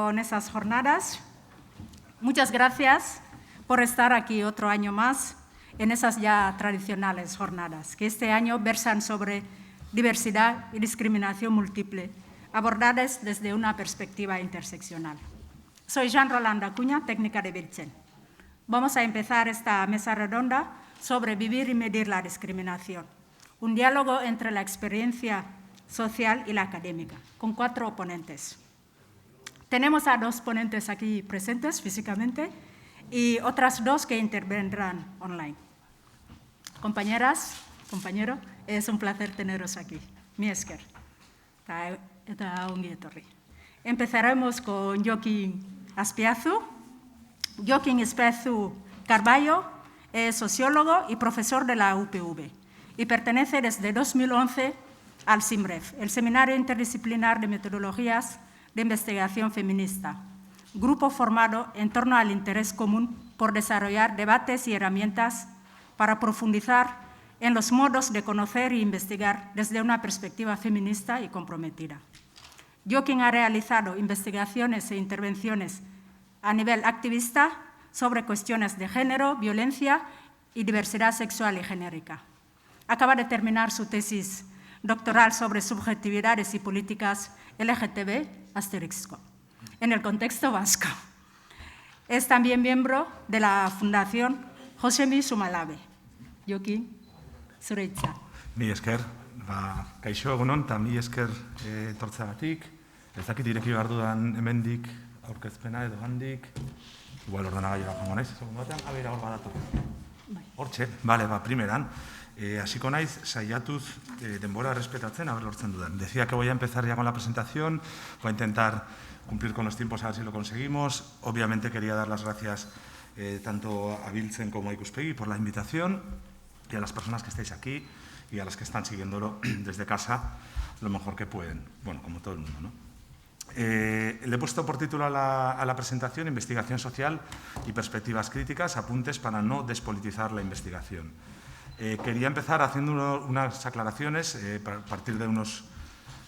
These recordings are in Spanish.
Con esas jornadas. Muchas gracias por estar aquí otro año más en esas ya tradicionales jornadas, que este año versan sobre diversidad y discriminación múltiple, abordadas desde una perspectiva interseccional. Soy Jean Roland Acuña, técnica de Vilchen. Vamos a empezar esta mesa redonda sobre vivir y medir la discriminación, un diálogo entre la experiencia social y la académica, con 4 ponentes. Tenemos a 2 ponentes aquí presentes físicamente y otras 2 que intervendrán online. Compañeras, compañero, es un placer teneros aquí. Mi esker. Empezaremos con Joaquín Azpiazu. Joaquín Azpiazu Carballo es sociólogo y profesor de la UPV y pertenece desde 2011 al SIMREF, el Seminario Interdisciplinar de Metodologías de Investigación Feminista, grupo formado en torno al interés común por desarrollar debates y herramientas para profundizar en los modos de conocer e investigar desde una perspectiva feminista y comprometida. Joaquín ha realizado investigaciones e intervenciones a nivel activista sobre cuestiones de género, violencia y diversidad sexual y genérica. Acaba de terminar su tesis doctoral sobre subjetividades y políticas LGTB asterisco, en el contexto vasco. Es también miembro de la Fundación Josemi Sumalabe. Joaquín, zure hitza. Mi esker, kaixo egunon, eta mi esker etortzeagatik. Ez dakit ireki behar dudan hemendik aurkezpena edo handik. Igual ordenagailura joango naiz, segundo batean, abera hor badatu. Hortxe, bale, primeran. Hasiko naiz, saiatuz denbora respetatzen, a ver lortzen dudan. Decía que voy a empezar ya con la presentación, voy a intentar cumplir con los tiempos a ver si lo conseguimos. Obviamente quería dar las gracias tanto a Vilchen como a Ikuspegi por la invitación y a las personas que estáis aquí y a las que están siguiéndolo desde casa lo mejor que pueden, bueno, como todo el mundo, ¿no? Le he puesto por título a la presentación Investigación social y perspectivas críticas, apuntes para no despolitizar la investigación. Quería empezar haciendo unas aclaraciones a partir de unos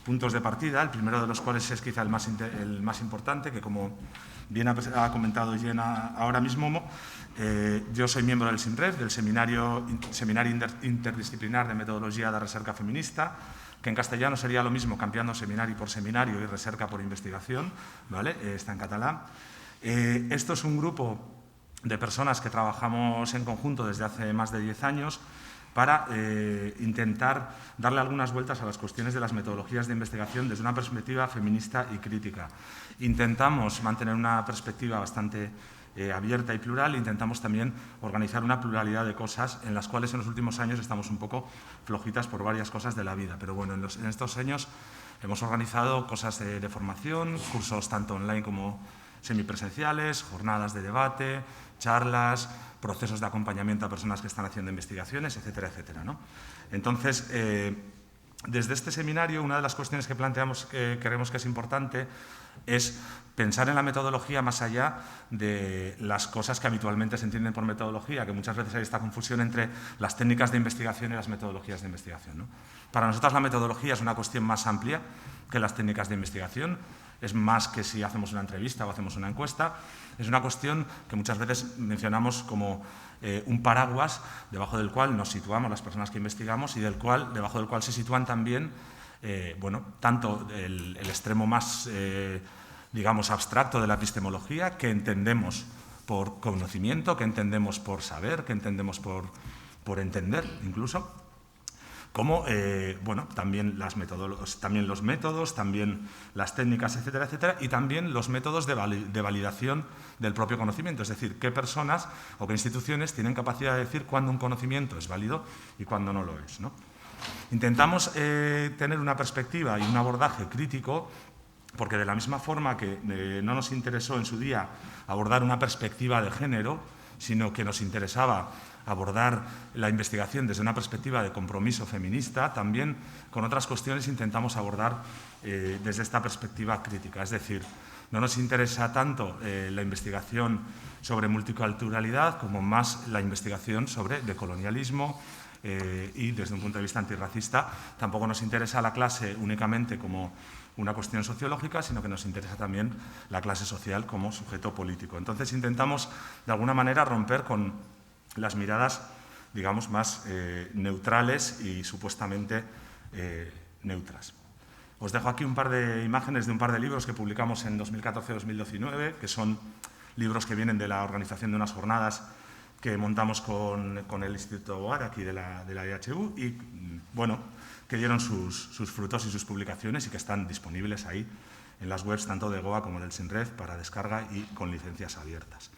puntos de partida, el primero de los cuales es quizá el más importante, que como bien ha comentado Jenna ahora mismo, yo soy miembro del SIMREF, del Seminario Interdisciplinar de Metodología de Recerca Feminista, que en castellano sería lo mismo, cambiando seminario por seminario y recerca por investigación, ¿vale? Está en catalán. Esto es un grupo de personas que trabajamos en conjunto desde hace más de 10 años para intentar darle algunas vueltas a las cuestiones de las metodologías de investigación desde una perspectiva feminista y crítica. Intentamos mantener una perspectiva bastante abierta y plural, intentamos también organizar una pluralidad de cosas en las cuales en los últimos años estamos un poco flojitas por varias cosas de la vida, pero bueno, en estos años hemos organizado cosas de formación, cursos tanto online como semipresenciales, jornadas de debate, charlas, procesos de acompañamiento a personas que están haciendo investigaciones, etcétera, etcétera, ¿no? Entonces, desde este seminario, una de las cuestiones que planteamos que creemos que es importante es pensar en la metodología más allá de las cosas que habitualmente se entienden por metodología, que muchas veces hay esta confusión entre las técnicas de investigación y las metodologías de investigación, ¿no? Para nosotras la metodología es una cuestión más amplia que las técnicas de investigación. Es más que si hacemos una entrevista o hacemos una encuesta, es una cuestión que muchas veces mencionamos como un paraguas debajo del cual nos situamos las personas que investigamos y debajo del cual se sitúan también, bueno, tanto el extremo más, digamos, abstracto de la epistemología, que entendemos por conocimiento, que entendemos por saber, que entendemos por entender incluso, como bueno, también los métodos, también las técnicas, etcétera, etcétera, y también los métodos de validación del propio conocimiento, es decir, qué personas o qué instituciones tienen capacidad de decir cuándo un conocimiento es válido y cuándo no lo es, ¿no? Intentamos tener una perspectiva y un abordaje crítico, porque de la misma forma que no nos interesó en su día abordar una perspectiva de género, sino que nos interesaba abordar la investigación desde una perspectiva de compromiso feminista, también con otras cuestiones intentamos abordar desde esta perspectiva crítica. Es decir, no nos interesa tanto la investigación sobre multiculturalidad como más la investigación sobre decolonialismo y desde un punto de vista antirracista. Tampoco nos interesa la clase únicamente como una cuestión sociológica, sino que nos interesa también la clase social como sujeto político. Entonces intentamos, de alguna manera, romper con las miradas, digamos, más neutrales y supuestamente neutras. Os dejo aquí un par de imágenes de un par de libros que publicamos en 2014-2019, que son libros que vienen de la organización de unas jornadas que montamos con el Instituto Boar, aquí de la EHU, y bueno, que dieron sus frutos y sus publicaciones y que están disponibles ahí en las webs tanto de GOA como del SINREF para descarga y con licencias abiertas.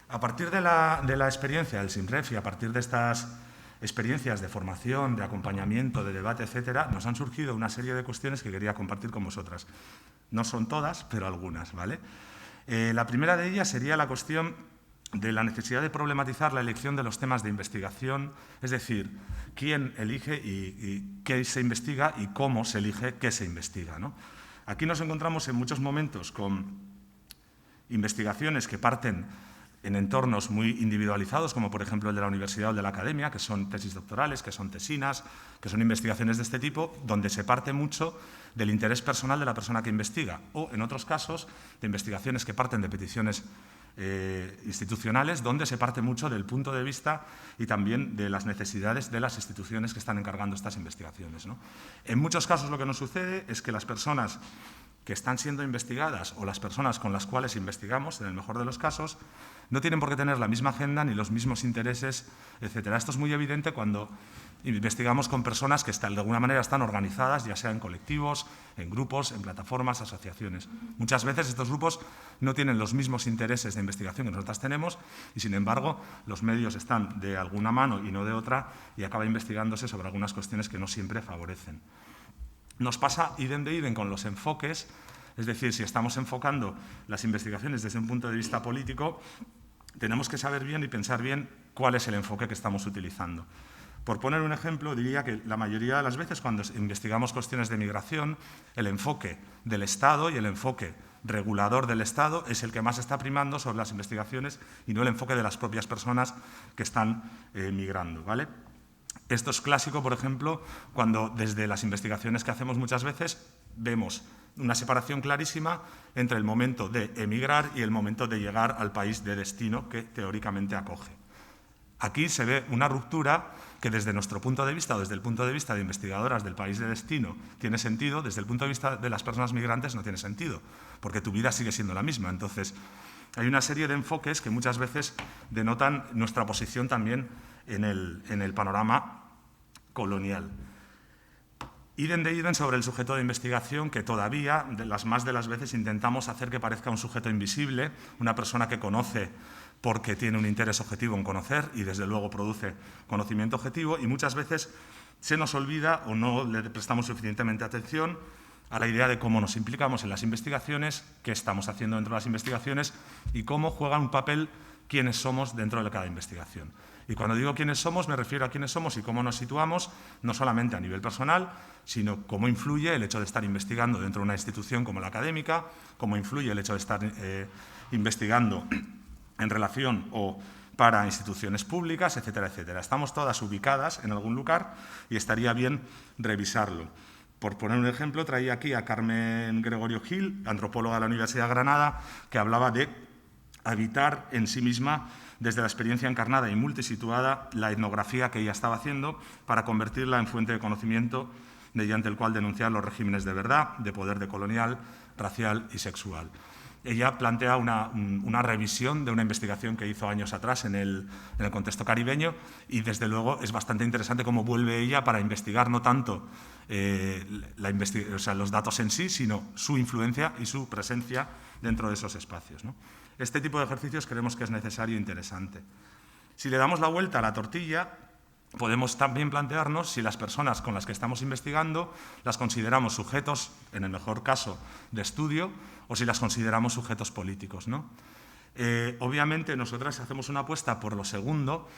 A partir de la experiencia del SINREF y a partir de estas experiencias de formación, de acompañamiento, de debate, etcétera, nos han surgido una serie de cuestiones que quería compartir con vosotras. No son todas, pero algunas, ¿vale? La primera de ellas sería la cuestión de la necesidad de problematizar la elección de los temas de investigación, es decir, quién elige y qué se investiga y cómo se elige qué se investiga, ¿no? Aquí nos encontramos en muchos momentos con investigaciones que parten en entornos muy individualizados, como por ejemplo el de la universidad o el de la academia, que son tesis doctorales, que son tesinas, que son investigaciones de este tipo, donde se parte mucho del interés personal de la persona que investiga, o en otros casos de investigaciones que parten de peticiones institucionales, donde se parte mucho del punto de vista y también de las necesidades de las instituciones que están encargando estas investigaciones, ¿no? En muchos casos lo que nos sucede es que las personas que están siendo investigadas o las personas con las cuales investigamos, en el mejor de los casos, no tienen por qué tener la misma agenda ni los mismos intereses, etcétera. Esto es muy evidente cuando investigamos con personas que de alguna manera están organizadas, ya sea en colectivos, en grupos, en plataformas, asociaciones. Muchas veces estos grupos no tienen los mismos intereses de investigación que nosotras tenemos y, sin embargo, los medios están de alguna mano y no de otra y acaba investigándose sobre algunas cuestiones que no siempre favorecen. Nos pasa idem de idem con los enfoques, es decir, si estamos enfocando las investigaciones desde un punto de vista político, tenemos que saber bien y pensar bien cuál es el enfoque que estamos utilizando. Por poner un ejemplo, diría que la mayoría de las veces cuando investigamos cuestiones de migración, el enfoque del Estado y el enfoque regulador del Estado es el que más está primando sobre las investigaciones y no el enfoque de las propias personas que están migrando, ¿vale? Esto es clásico, por ejemplo, cuando desde las investigaciones que hacemos muchas veces vemos una separación clarísima entre el momento de emigrar y el momento de llegar al país de destino que teóricamente acoge. Aquí se ve una ruptura que desde nuestro punto de vista o desde el punto de vista de investigadoras del país de destino tiene sentido, desde el punto de vista de las personas migrantes no tiene sentido, porque tu vida sigue siendo la misma. Entonces, hay una serie de enfoques que muchas veces denotan nuestra posición también en el panorama colonial. Idem de idem sobre el sujeto de investigación, que todavía, más de las veces, intentamos hacer que parezca un sujeto invisible, una persona que conoce porque tiene un interés objetivo en conocer y, desde luego, produce conocimiento objetivo, y muchas veces se nos olvida o no le prestamos suficientemente atención a la idea de cómo nos implicamos en las investigaciones, qué estamos haciendo dentro de las investigaciones y cómo juega un papel quiénes somos dentro de cada investigación. Y cuando digo quiénes somos, me refiero a quiénes somos y cómo nos situamos, no solamente a nivel personal, sino cómo influye el hecho de estar investigando dentro de una institución como la académica, cómo influye el hecho de estar investigando en relación o para instituciones públicas, etcétera, etcétera. Estamos todas ubicadas en algún lugar y estaría bien revisarlo. Por poner un ejemplo, traía aquí a Carmen Gregorio Gil, antropóloga de la Universidad de Granada, que hablaba de habitar en sí misma, desde la experiencia encarnada y multisituada, la etnografía que ella estaba haciendo para convertirla en fuente de conocimiento mediante el cual denunciar los regímenes de verdad, de poder decolonial, racial y sexual. Ella plantea una revisión de una investigación que hizo años atrás en el contexto caribeño y, desde luego, es bastante interesante cómo vuelve ella para investigar no tanto los datos en sí, sino su influencia y su presencia dentro de esos espacios, ¿no? Este tipo de ejercicios creemos que es necesario e interesante. Si le damos la vuelta a la tortilla, podemos también plantearnos si las personas con las que estamos investigando las consideramos sujetos, en el mejor caso, de estudio, o si las consideramos sujetos políticos, ¿no? Obviamente, nosotras hacemos una apuesta por lo segundo.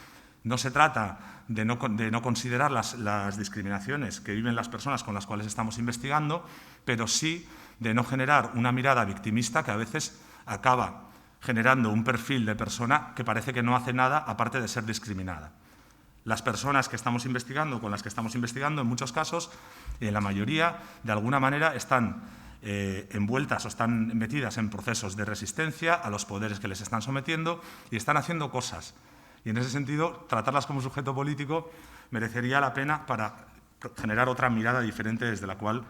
No se trata de no considerar las discriminaciones que viven las personas con las cuales estamos investigando, pero sí de no generar una mirada victimista que a veces acaba generando un perfil de persona que parece que no hace nada aparte de ser discriminada. las personas que estamos investigando, con las que estamos investigando, en muchos casos, y en la mayoría, de alguna manera, están envueltas o están metidas en procesos de resistencia a los poderes que les están sometiendo y están haciendo cosas. Y en ese sentido, tratarlas como sujeto político merecería la pena para generar otra mirada diferente desde la cual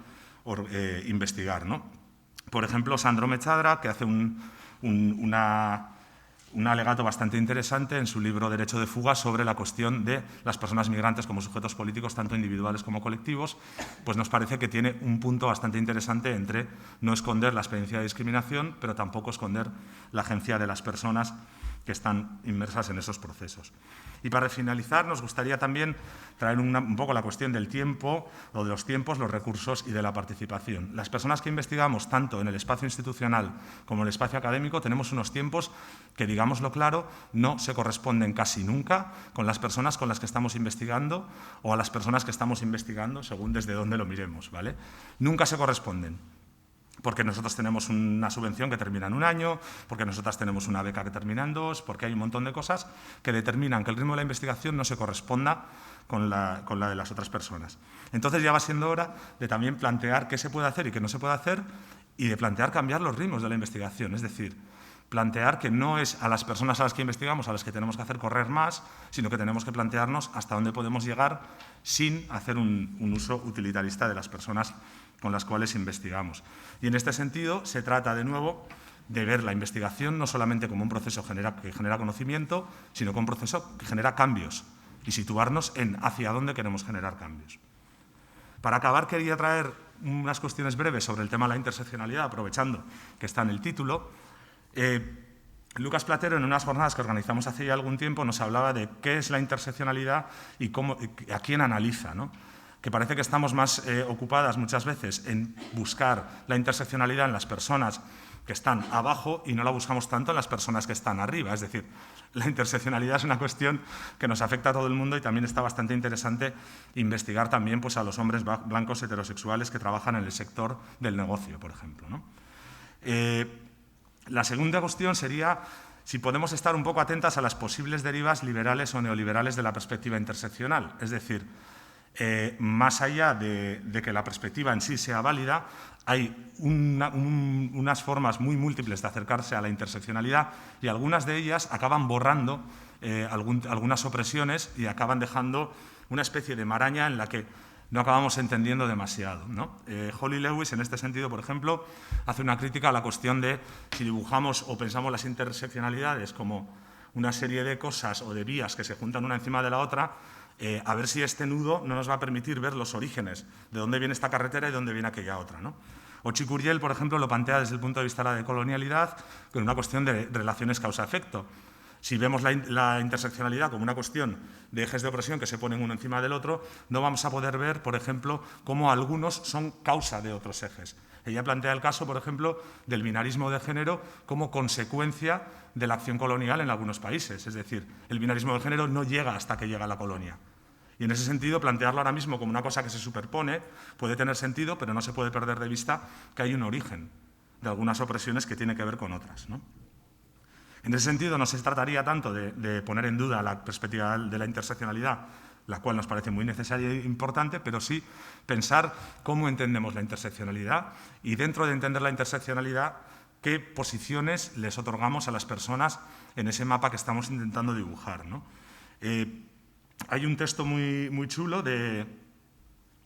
investigar, ¿no? Por ejemplo, Sandro Mechadra, que hace un alegato bastante interesante en su libro Derecho de fuga sobre la cuestión de las personas migrantes como sujetos políticos, tanto individuales como colectivos, pues nos parece que tiene un punto bastante interesante entre no esconder la experiencia de discriminación, pero tampoco esconder la agencia de las personas que están inmersas en esos procesos. Y para finalizar, nos gustaría también traer un poco la cuestión del tiempo, o de los tiempos, los recursos y de la participación. Las personas que investigamos tanto en el espacio institucional como en el espacio académico tenemos unos tiempos que, digámoslo claro, no se corresponden casi nunca con las personas con las que estamos investigando o a las personas que estamos investigando, según desde dónde lo miremos, ¿vale? Nunca se corresponden. Porque nosotros tenemos una subvención que termina en 1 año, porque nosotras tenemos una beca que termina en 2, porque hay un montón de cosas que determinan que el ritmo de la investigación no se corresponda con la de las otras personas. Entonces ya va siendo hora de también plantear qué se puede hacer y qué no se puede hacer y de plantear cambiar los ritmos de la investigación. Es decir, plantear que no es a las personas a las que investigamos a las que tenemos que hacer correr más, sino que tenemos que plantearnos hasta dónde podemos llegar sin hacer un uso utilitarista de las personas con las cuales investigamos. Y en este sentido se trata de nuevo de ver la investigación no solamente como un proceso que genera conocimiento, sino como un proceso que genera cambios y situarnos en hacia dónde queremos generar cambios. Para acabar, quería traer unas cuestiones breves sobre el tema de la interseccionalidad, aprovechando que está en el título. Lucas Platero, en unas jornadas que organizamos hace ya algún tiempo, nos hablaba de qué es la interseccionalidad y a quién analiza, ¿no? Que parece que estamos más ocupadas muchas veces en buscar la interseccionalidad en las personas que están abajo y no la buscamos tanto en las personas que están arriba. Es decir, la interseccionalidad es una cuestión que nos afecta a todo el mundo y también está bastante interesante investigar también pues, a los hombres blancos heterosexuales que trabajan en el sector del negocio, por ejemplo, ¿no? La segunda cuestión sería si podemos estar un poco atentas a las posibles derivas liberales o neoliberales de la perspectiva interseccional. Es decir, más allá de que la perspectiva en sí sea válida, hay unas formas muy múltiples de acercarse a la interseccionalidad y algunas de ellas acaban borrando algunas opresiones y acaban dejando una especie de maraña en la que no acabamos entendiendo demasiado, ¿no? Holly Lewis, en este sentido, por ejemplo, hace una crítica a la cuestión de si dibujamos o pensamos las interseccionalidades como una serie de cosas o de vías que se juntan una encima de la otra, a ver si este nudo no nos va a permitir ver los orígenes, de dónde viene esta carretera y de dónde viene aquella otra, ¿no? Ochi Curiel, por ejemplo, lo plantea desde el punto de vista de la decolonialidad con una cuestión de relaciones causa-efecto. Si vemos la interseccionalidad como una cuestión de ejes de opresión que se ponen uno encima del otro, no vamos a poder ver, por ejemplo, cómo algunos son causa de otros ejes. Ella plantea el caso, por ejemplo, del binarismo de género como consecuencia de la acción colonial en algunos países. Es decir, el binarismo de género no llega hasta que llega la colonia. Y en ese sentido, plantearlo ahora mismo como una cosa que se superpone puede tener sentido, pero no se puede perder de vista que hay un origen de algunas opresiones que tiene que ver con otras, ¿no? En ese sentido, no se trataría tanto de poner en duda la perspectiva de la interseccionalidad, la cual nos parece muy necesaria e importante, pero sí pensar cómo entendemos la interseccionalidad y dentro de entender la interseccionalidad, qué posiciones les otorgamos a las personas en ese mapa que estamos intentando dibujar, ¿no? Hay un texto muy chulo de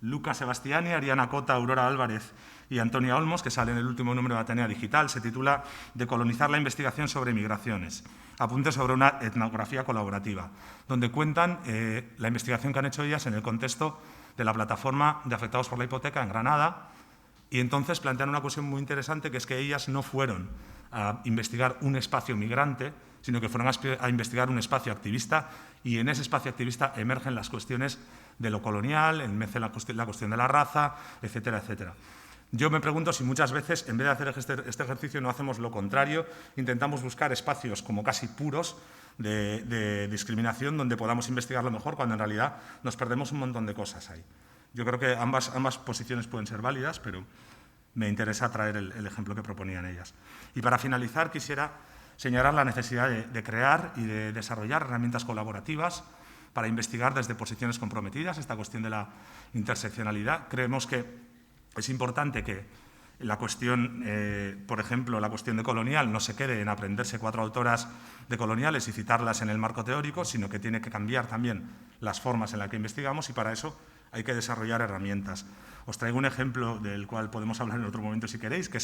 Luca Sebastiani, Ariana Cota, Aurora Álvarez y Antonia Olmos, que sale en el último número de Atenea Digital. Se titula Decolonizar la investigación sobre migraciones. Apuntes sobre una etnografía colaborativa, donde cuentan la investigación que han hecho ellas en el contexto de la plataforma de afectados por la hipoteca en Granada, y entonces plantean una cuestión muy interesante, que es que ellas no fueron a investigar un espacio migrante, sino que fueron a investigar un espacio activista, y en ese espacio activista emergen las cuestiones de lo colonial, emerge la cuestión de la raza, etcétera, etcétera. Yo me pregunto si muchas veces, en vez de hacer este ejercicio, no hacemos lo contrario, intentamos buscar espacios como casi puros de discriminación donde podamos investigarlo mejor, cuando en realidad nos perdemos un montón de cosas ahí. Yo creo que ambas posiciones pueden ser válidas, pero me interesa traer el ejemplo que proponían ellas. Y para finalizar, quisiera señalar la necesidad de crear y de desarrollar herramientas colaborativas para investigar desde posiciones comprometidas esta cuestión de la interseccionalidad. Creemos que es importante que la cuestión, por ejemplo, la cuestión de colonial no se quede en aprenderse 4 autoras de coloniales y citarlas en el marco teórico, sino que tiene que cambiar también las formas en las que investigamos y para eso hay que desarrollar herramientas. Os traigo un ejemplo del cual podemos hablar en otro momento si queréis, que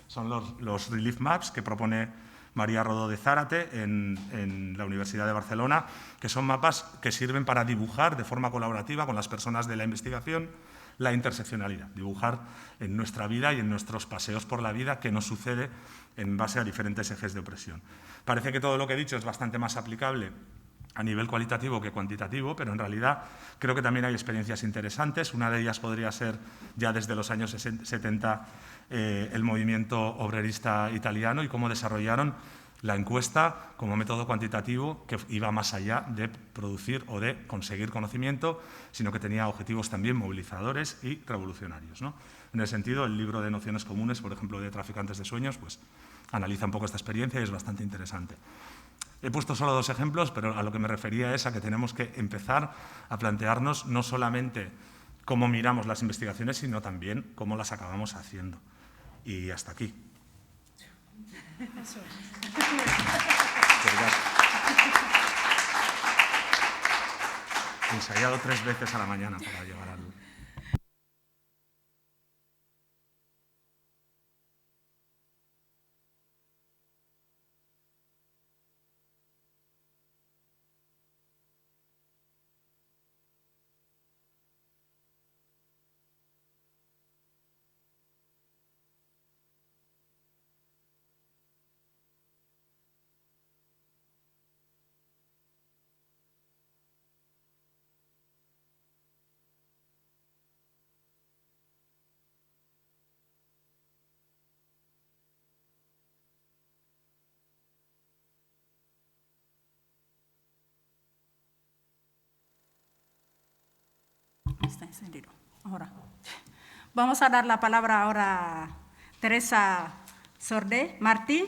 son los Relief Maps que propone María Rodó de Zárate en la Universidad de Barcelona, que son mapas que sirven para dibujar de forma colaborativa con las personas de la investigación la interseccionalidad, dibujar en nuestra vida y en nuestros paseos por la vida qué nos sucede en base a diferentes ejes de opresión. Parece que todo lo que he dicho es bastante más aplicable a nivel cualitativo que cuantitativo, pero en realidad creo que también hay experiencias interesantes. Una de ellas podría ser ya desde los años 70 el movimiento obrerista italiano y cómo desarrollaron la encuesta como método cuantitativo que iba más allá de producir o de conseguir conocimiento, sino que tenía objetivos también movilizadores y revolucionarios, ¿no? En ese sentido, el libro de Nociones Comunes, por ejemplo, de Traficantes de Sueños, pues analiza un poco esta experiencia y es bastante interesante. He puesto solo 2 ejemplos, pero a lo que me refería es a que tenemos que empezar a plantearnos no solamente cómo miramos las investigaciones, sino también cómo las acabamos haciendo. Y hasta aquí. Eso es. He ensayado 3 veces a la mañana para llegar al... Está encendido. Ahora. Vamos a dar la palabra ahora a Teresa Sordé Martí.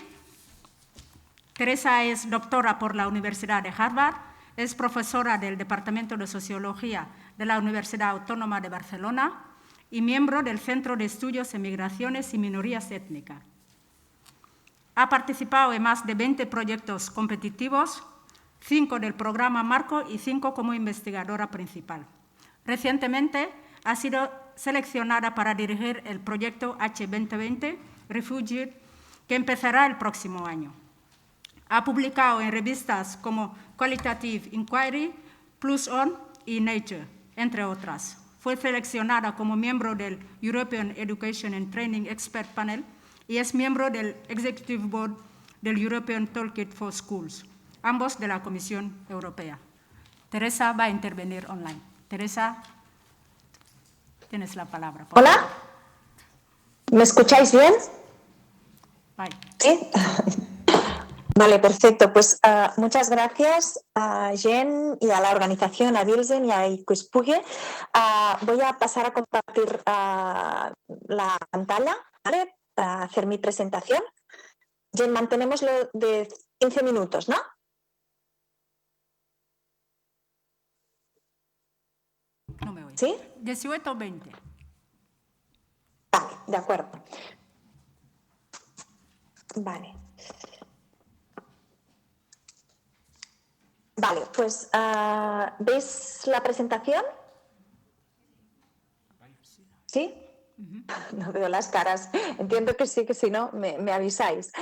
Teresa es doctora por la Universidad de Harvard, es profesora del Departamento de Sociología de la Universidad Autónoma de Barcelona y miembro del Centro de Estudios en Migraciones y Minorías Étnicas. Ha participado en más de 20 proyectos competitivos, 5 del programa Marco y 5 como investigadora principal. Recientemente ha sido seleccionada para dirigir el proyecto H2020, Refugee, que empezará el próximo año. Ha publicado en revistas como Qualitative Inquiry, Plus On y Nature, entre otras. Fue seleccionada como miembro del European Education and Training Expert Panel y es miembro del Executive Board del European Toolkit for Schools, ambos de la Comisión Europea. Teresa va a intervenir online. Teresa, tienes la palabra. Hola, ¿me escucháis bien? Bye. Sí. Vale, perfecto. Pues muchas gracias a Jen y a la organización, a Bilzen y a Ikuspuge. Voy a pasar a compartir la pantalla, ¿vale? Para hacer mi presentación. Jen, mantenemos lo de 15 minutos, ¿no? No me oye. ¿Sí? 18 o 20. Vale, de acuerdo. Vale. Vale, pues ¿veis la presentación? ¿Sí? No veo las caras. Entiendo que sí, que si no, me avisáis.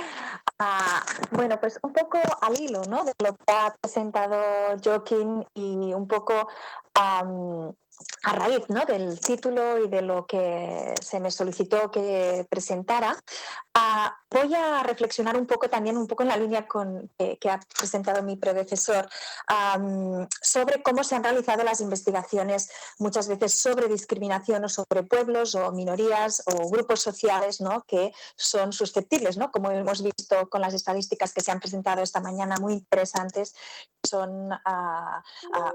Bueno, pues un poco al hilo, ¿no?, de lo que ha presentado Joaquín y un poco a raíz, ¿no?, del título y de lo que se me solicitó que presentara, voy a reflexionar un poco también, un poco en la línea que ha presentado mi predecesor, sobre cómo se han realizado las investigaciones muchas veces sobre discriminación o sobre pueblos o minorías o grupos sociales, ¿no?, que son susceptibles, ¿no?, como hemos visto con las estadísticas que se han presentado esta mañana, muy interesantes, son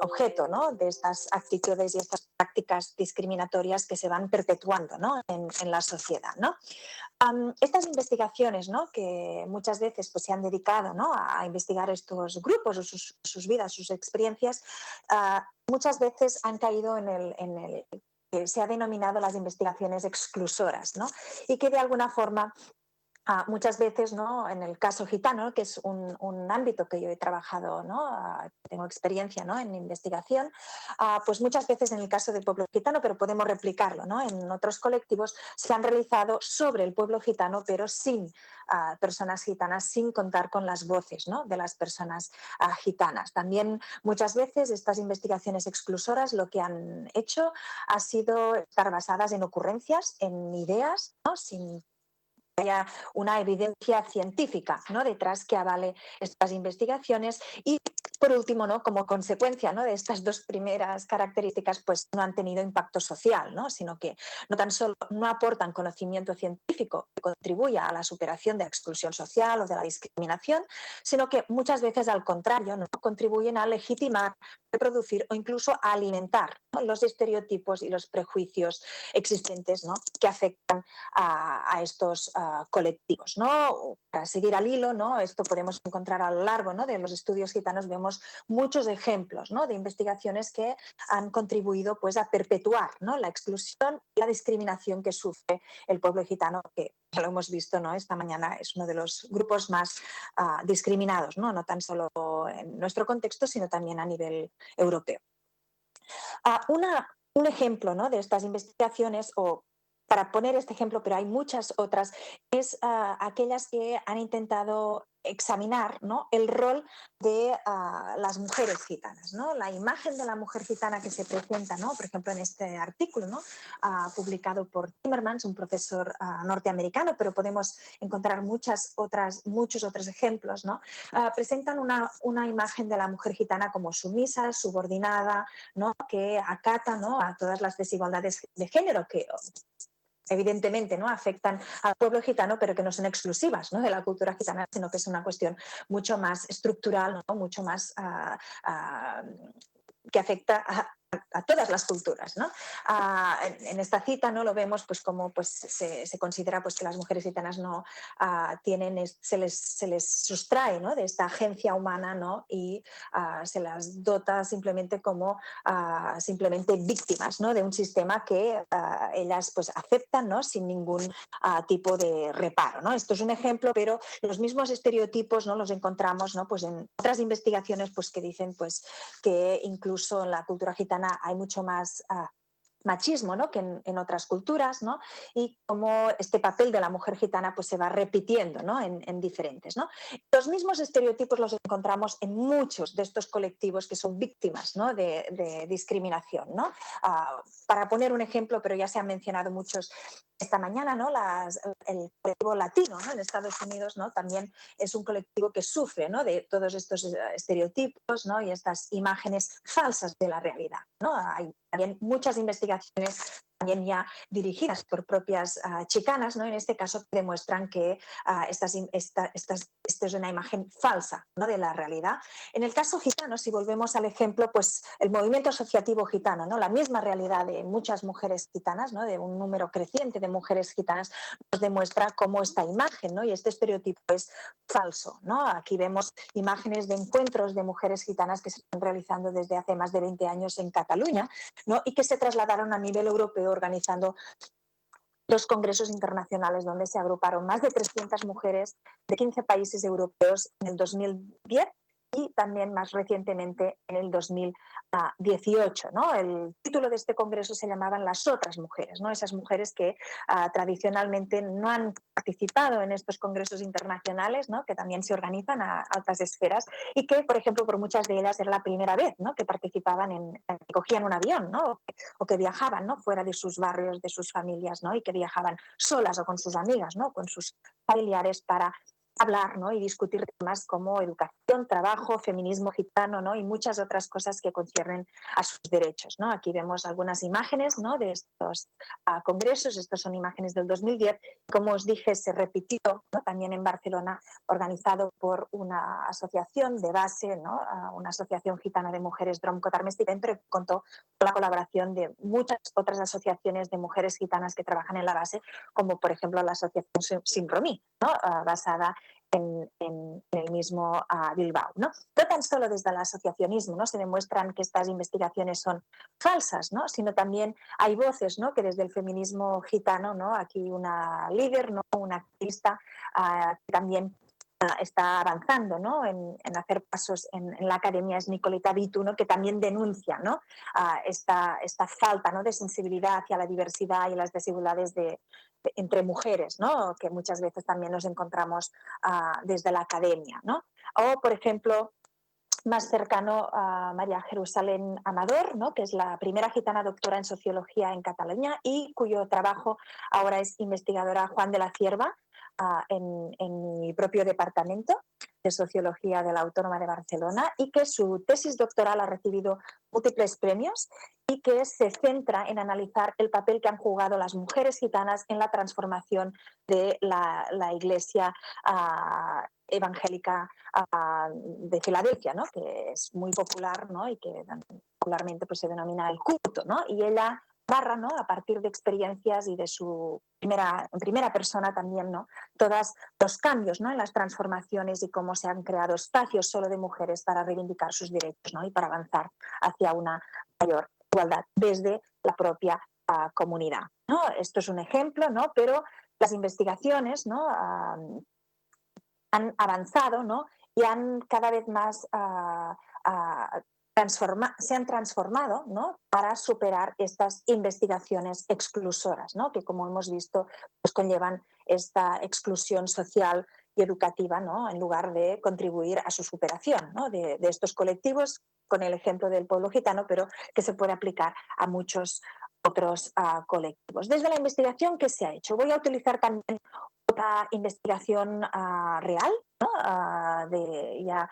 objeto, ¿no?, de estas actitudes y estas prácticas discriminatorias que se van perpetuando, ¿no? en la sociedad, ¿no? Estas investigaciones, ¿no? que muchas veces pues, se han dedicado, ¿no? a investigar estos grupos o sus vidas, sus experiencias, muchas veces han caído en el que se ha denominado las investigaciones exclusoras, ¿no? Y que de alguna forma muchas veces, ¿no? en el caso gitano, que es un ámbito que yo he trabajado, ¿no? Tengo experiencia, ¿no? en investigación, pues muchas veces en el caso del pueblo gitano, pero podemos replicarlo, ¿no? en otros colectivos, se han realizado sobre el pueblo gitano, pero sin personas gitanas, sin contar con las voces, ¿no? de las personas gitanas. También muchas veces estas investigaciones exclusoras lo que han hecho ha sido estar basadas en ocurrencias, en ideas, ¿no? sin haya una evidencia científica, ¿no? detrás que avale estas investigaciones y por último, ¿no? como consecuencia, ¿no? de estas dos primeras características, pues no han tenido impacto social, ¿no? sino que no tan solo no aportan conocimiento científico que contribuya a la superación de la exclusión social o de la discriminación, sino que muchas veces al contrario, ¿no? contribuyen a legitimar, reproducir o incluso a alimentar, ¿no? los estereotipos y los prejuicios existentes, ¿no? que afectan a estos colectivos. ¿no? Para seguir al hilo, ¿no? esto podemos encontrar a lo largo, ¿no? de los estudios gitanos, vemos muchos ejemplos, ¿no? de investigaciones que han contribuido pues, a perpetuar, ¿no? la exclusión y la discriminación que sufre el pueblo gitano, que ya lo hemos visto, ¿no? esta mañana es uno de los grupos más discriminados, ¿no? tan solo en nuestro contexto, sino también a nivel europeo. Un ejemplo, ¿no? de estas investigaciones, o para poner este ejemplo, pero hay muchas otras, es aquellas que han intentado examinar, ¿no? el rol de las mujeres gitanas, ¿no? La imagen de la mujer gitana que se presenta, ¿no? por ejemplo, en este artículo, ¿no? publicado por Timmermans, un profesor norteamericano, pero podemos encontrar muchos otros ejemplos, ¿no? Presentan una imagen de la mujer gitana como sumisa, subordinada, ¿no? que acata, ¿no? a todas las desigualdades de género que evidentemente ¿no? afectan al pueblo gitano, pero que no son exclusivas, ¿no? de la cultura gitana, sino que es una cuestión mucho más estructural, ¿no? mucho más que afecta a todas las culturas. ¿no? En esta cita, ¿no? lo vemos pues, como pues, se considera pues, que las mujeres gitanas no tienen, se les sustrae, ¿no? de esta agencia humana, ¿no? y se las dota simplemente como simplemente víctimas, ¿no? de un sistema que ellas pues, aceptan, ¿no? sin ningún tipo de reparo. ¿no? Esto es un ejemplo, pero los mismos estereotipos, ¿no? los encontramos, ¿no? pues, en otras investigaciones pues, que dicen pues, que incluso en la cultura gitana hay mucho más machismo, ¿no? que en otras culturas, ¿no? y cómo este papel de la mujer gitana pues, se va repitiendo, ¿no? en diferentes. ¿no? Los mismos estereotipos los encontramos en muchos de estos colectivos que son víctimas, ¿no? de discriminación. ¿no? Para poner un ejemplo, pero ya se han mencionado muchos esta mañana, ¿no? El colectivo latino, ¿no? en Estados Unidos, ¿no? también es un colectivo que sufre, ¿no? de todos estos estereotipos, ¿no? y estas imágenes falsas de la realidad. ¿no? Hay también muchas investigaciones también ya dirigidas por propias chicanas, ¿no? en este caso que demuestran que esta es una imagen falsa, ¿no? de la realidad. En el caso gitano, si volvemos al ejemplo, pues el movimiento asociativo gitano, ¿no? la misma realidad de muchas mujeres gitanas, ¿no? de un número creciente de mujeres gitanas, nos demuestra cómo esta imagen, ¿no? y este estereotipo es falso. ¿no? Aquí vemos imágenes de encuentros de mujeres gitanas que se están realizando desde hace más de 20 años en Cataluña, ¿no? y que se trasladaron a nivel europeo organizando dos congresos internacionales donde se agruparon más de 300 mujeres de 15 países europeos en el 2010 y también más recientemente en el 2018. ¿no? El título de este congreso se llamaban Las otras mujeres, ¿no? esas mujeres que tradicionalmente no han participado en estos congresos internacionales, ¿no? que también se organizan a altas esferas y que, por ejemplo, por muchas de ellas era la primera vez, ¿no? que participaban que cogían un avión, ¿no? o que viajaban, ¿no? fuera de sus barrios, de sus familias, ¿no? y que viajaban solas o con sus amigas, ¿no? con sus familiares para hablar, ¿no? Y discutir temas como educación, trabajo, feminismo gitano, ¿no? Y muchas otras cosas que conciernen a sus derechos, ¿no? Aquí vemos algunas imágenes, ¿no? De estos congresos. Estas son imágenes del 2010. Como os dije, se repitió, ¿no? También en Barcelona, organizado por una asociación de base, ¿no? Una asociación gitana de mujeres, Drom Cotarmesti, dentro que contó con la colaboración de muchas otras asociaciones de mujeres gitanas que trabajan en la base, como por ejemplo la asociación Simpromí, ¿no? Basada en el mismo Bilbao, ¿no? No tan solo desde el asociacionismo, ¿no? Se demuestran que estas investigaciones son falsas, ¿no? Sino también hay voces, ¿no? Que desde el feminismo gitano, ¿no? Aquí una líder, ¿no? Una activista que también está avanzando, ¿no? En hacer pasos en la academia, es Nicoleta Vitu, ¿no? Que también denuncia, ¿no? Esta falta, ¿no? De sensibilidad hacia la diversidad y las desigualdades entre mujeres, ¿no? Que muchas veces también nos encontramos desde la academia, ¿no? O, por ejemplo, más cercano a María Jerusalén Amador, ¿no? Que es la primera gitana doctora en sociología en Cataluña y cuyo trabajo ahora es investigadora Juan de la Cierva en mi propio departamento de sociología de la Autónoma de Barcelona, y que su tesis doctoral ha recibido múltiples premios y que se centra en analizar el papel que han jugado las mujeres gitanas en la transformación de la Iglesia evangélica de Filadelfia, ¿no? Que es muy popular, ¿no? Y que popularmente pues, se denomina el culto, ¿no? Y ella narra, ¿no? A partir de experiencias y de su primera persona también, ¿no? Todos los cambios, ¿no? En las transformaciones y cómo se han creado espacios solo de mujeres para reivindicar sus derechos, ¿no? Y para avanzar hacia una mayor igualdad desde la propia comunidad, ¿no? Esto es un ejemplo, ¿no? Pero las investigaciones, ¿no? Han avanzado, ¿no? Y han cada vez más se han transformado, ¿no? Para superar estas investigaciones exclusoras, ¿no? Que, como hemos visto, pues conllevan esta exclusión social y educativa, ¿no? En lugar de contribuir a su superación, ¿no? De estos colectivos, con el ejemplo del pueblo gitano, pero que se puede aplicar a muchos otros colectivos. Desde la investigación, ¿qué se ha hecho? Voy a utilizar también otra investigación real, ¿no? Ya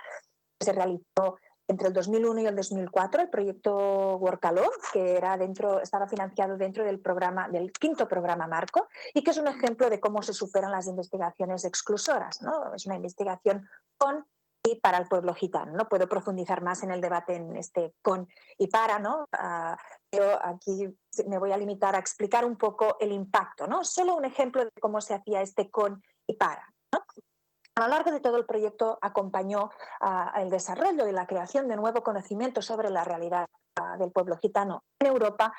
se realizó entre el 2001 y el 2004 el proyecto Workaló, que estaba financiado dentro del quinto programa Marco, y que es un ejemplo de cómo se superan las investigaciones exclusoras, ¿no? Es una investigación con y para el pueblo gitano. No puedo profundizar más en el debate en este con y para, ¿no? Pero aquí me voy a limitar a explicar un poco el impacto, ¿no? Solo un ejemplo de cómo se hacía este con y para, ¿no? A lo largo de todo el proyecto acompañó el desarrollo y la creación de nuevo conocimiento sobre la realidad del pueblo gitano en Europa,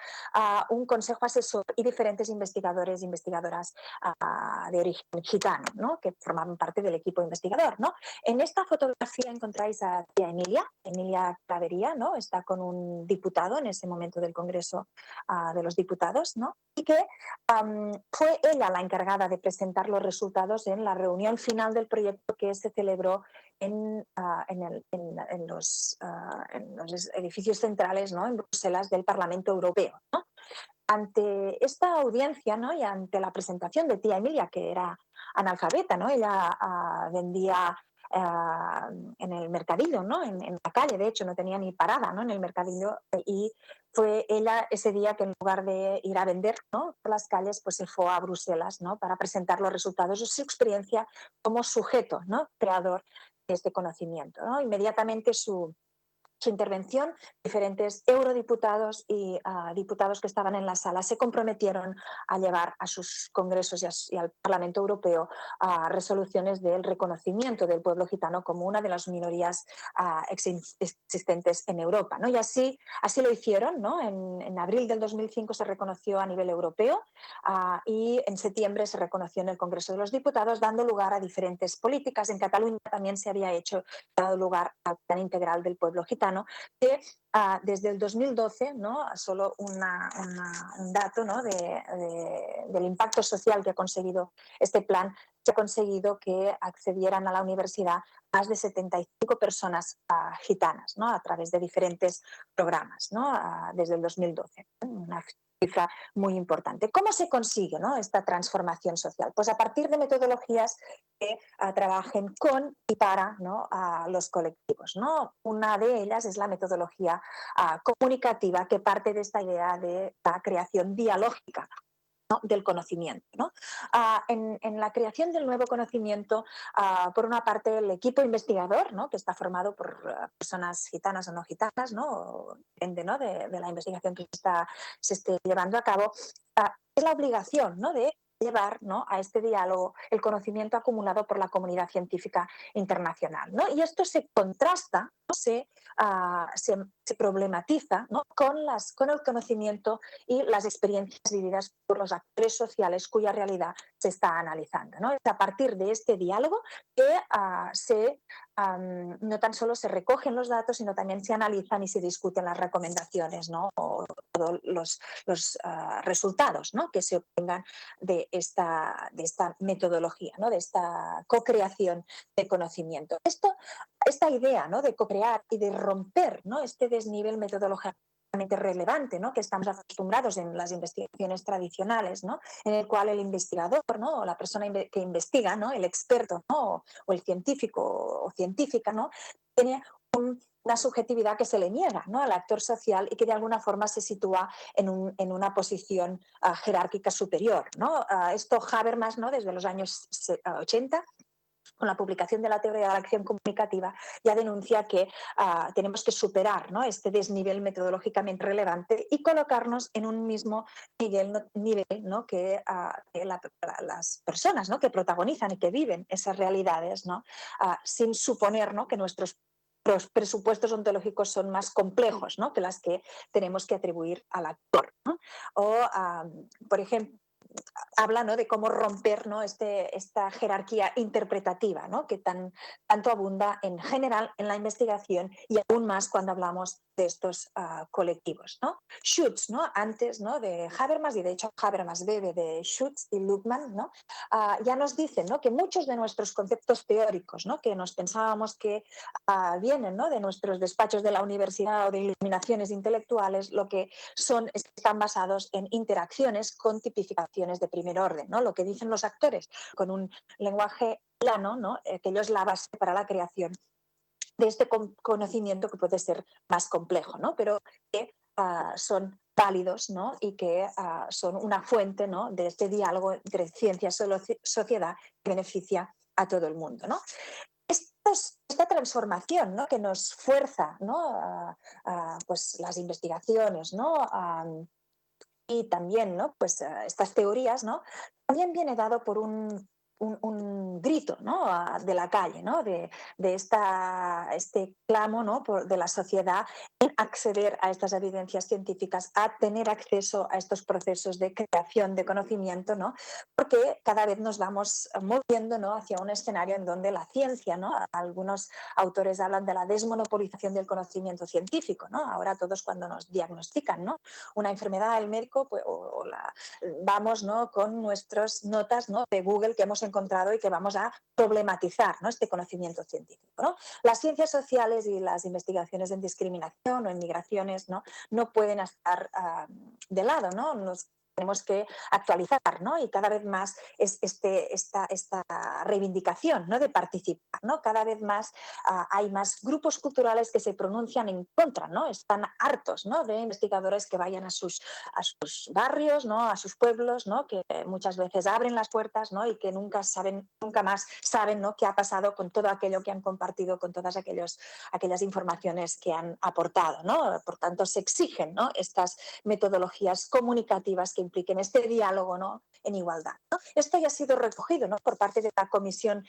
un consejo asesor y diferentes investigadores e investigadoras de origen gitano, ¿no? Que formaban parte del equipo investigador, ¿no? En esta fotografía encontráis a tía Emilia Clavería, ¿no? Está con un diputado en ese momento del Congreso de los Diputados, ¿no? Y que fue ella la encargada de presentar los resultados en la reunión final del proyecto que se celebró en los edificios centrales, ¿no? En Bruselas, del Parlamento Europeo, ¿no? Ante esta audiencia, ¿no? Y ante la presentación de tía Emilia, que era analfabeta, ¿no? Ella vendía en el mercadillo, ¿no? En la calle, de hecho, no tenía ni parada, ¿no? En el mercadillo, y fue ella ese día que, en lugar de ir a vender, ¿no? Por las calles, pues se fue a Bruselas, ¿no? Para presentar los resultados de su experiencia como sujeto, ¿no? Creador de este conocimiento, ¿no? Inmediatamente su intervención, diferentes eurodiputados y diputados que estaban en la sala se comprometieron a llevar a sus congresos y al Parlamento Europeo resoluciones del reconocimiento del pueblo gitano como una de las minorías existentes en Europa, ¿no? Y así lo hicieron, ¿no? En abril del 2005 se reconoció a nivel europeo y en septiembre se reconoció en el Congreso de los Diputados, dando lugar a diferentes políticas. En Cataluña también se había dado lugar al Plan Integral del Pueblo Gitano, que desde el 2012, ¿no? Solo un dato, ¿no? Del impacto social que ha conseguido este plan, se ha conseguido que accedieran a la universidad más de 75 personas gitanas, ¿no? A través de diferentes programas, ¿no? Desde el 2012. Una cifra muy importante. ¿Cómo se consigue, ¿no?, esta transformación social? Pues a partir de metodologías que trabajen con y para, ¿no?, a los colectivos, ¿no? Una de ellas es la metodología comunicativa, que parte de esta idea de la creación dialógica, ¿no?, del conocimiento, ¿no? En la creación del nuevo conocimiento, por una parte, el equipo investigador, ¿no?, que está formado por personas gitanas o no gitanas, ¿no?, depende, ¿no?, de la investigación que se esté llevando a cabo, es la obligación, ¿no?, de llevar, ¿no?, a este diálogo el conocimiento acumulado por la comunidad científica internacional, ¿no? Y esto se contrasta, ¿no?, se problematiza, ¿no?, con el conocimiento y las experiencias vividas por los actores sociales cuya realidad se está analizando, ¿no? Es a partir de este diálogo que no tan solo se recogen los datos, sino también se analizan y se discuten las recomendaciones, ¿no?, o todos los resultados, ¿no?, que se obtengan de esta metodología, ¿no?, de esta co-creación de conocimiento. Esta idea, ¿no?, de co-crear y de romper, ¿no?, este desnivel metodológicamente relevante, ¿no?, que estamos acostumbrados en las investigaciones tradicionales, ¿no?, en el cual el investigador, ¿no?, o la persona que investiga, ¿no?, el experto, ¿no?, o el científico o científica, ¿no?, tiene una subjetividad que se le niega, ¿no?, al actor social, y que de alguna forma se sitúa en una posición jerárquica superior, ¿no? Esto Habermas, ¿no?, desde los años 80, con la publicación de la teoría de la acción comunicativa, ya denuncia que tenemos que superar, ¿no?, este desnivel metodológicamente relevante y colocarnos en un mismo nivel, ¿no?, que las personas, ¿no?, que protagonizan y que viven esas realidades, ¿no?, sin suponer, ¿no?, que nuestros presupuestos ontológicos son más complejos, ¿no?, que las que tenemos que atribuir al actor, ¿no? O, por ejemplo, habla, ¿no?, de cómo romper, ¿no?, esta jerarquía interpretativa, ¿no?, que tanto abunda en general en la investigación, y aún más cuando hablamos de estos colectivos, ¿no? Schutz, ¿no?, antes, ¿no?, de Habermas, y de hecho Habermas bebe de Schutz y Luhmann, ¿no?, ya nos dicen, ¿no?, que muchos de nuestros conceptos teóricos, ¿no?, que nos pensábamos que vienen, ¿no?, de nuestros despachos de la universidad o de iluminaciones intelectuales, lo que están basados en interacciones con tipificaciones de primer orden, ¿no?, lo que dicen los actores con un lenguaje plano, ¿no?, que ello es la base para la creación de este conocimiento, que puede ser más complejo, ¿no?, pero que son válidos, ¿no?, y que son una fuente, ¿no?, de este diálogo entre ciencia y sociedad, que beneficia a todo el mundo, ¿no? Esta transformación, ¿no?, que nos fuerza, ¿no?, pues las investigaciones, ¿no?, y también, ¿no?, pues estas teorías, ¿no?, también viene dado por un grito, ¿no?, de la calle, ¿no?, de este clamo, ¿no?, de la sociedad en acceder a estas evidencias científicas, a tener acceso a estos procesos de creación de conocimiento, ¿no?, porque cada vez nos vamos moviendo, ¿no?, hacia un escenario en donde la ciencia, ¿no?, algunos autores hablan de la desmonopolización del conocimiento científico, ¿no? Ahora todos, cuando nos diagnostican, ¿no?, una enfermedad, el médico, pues, vamos, ¿no?, con nuestras notas, ¿no?, de Google que hemos encontrado, y que vamos a problematizar, ¿no?, este conocimiento científico, ¿no? Las ciencias sociales y las investigaciones en discriminación o en migraciones, no pueden estar de lado, ¿no? Nos tenemos que actualizar, ¿no?, y cada vez más es esta reivindicación, ¿no?, de participar, ¿no? Cada vez más hay más grupos culturales que se pronuncian en contra, ¿no? Están hartos, ¿no?, de investigadores que vayan a sus barrios, ¿no?, a sus pueblos, ¿no?, que muchas veces abren las puertas, ¿no?, y que nunca más saben, ¿no?, qué ha pasado con todo aquello que han compartido, con todas aquellas informaciones que han aportado, ¿no? Por tanto, se exigen, ¿no?, estas metodologías comunicativas que impliquen este diálogo, ¿no?, en igualdad, ¿no? Esto ya ha sido recogido, ¿no?, por parte de la Comisión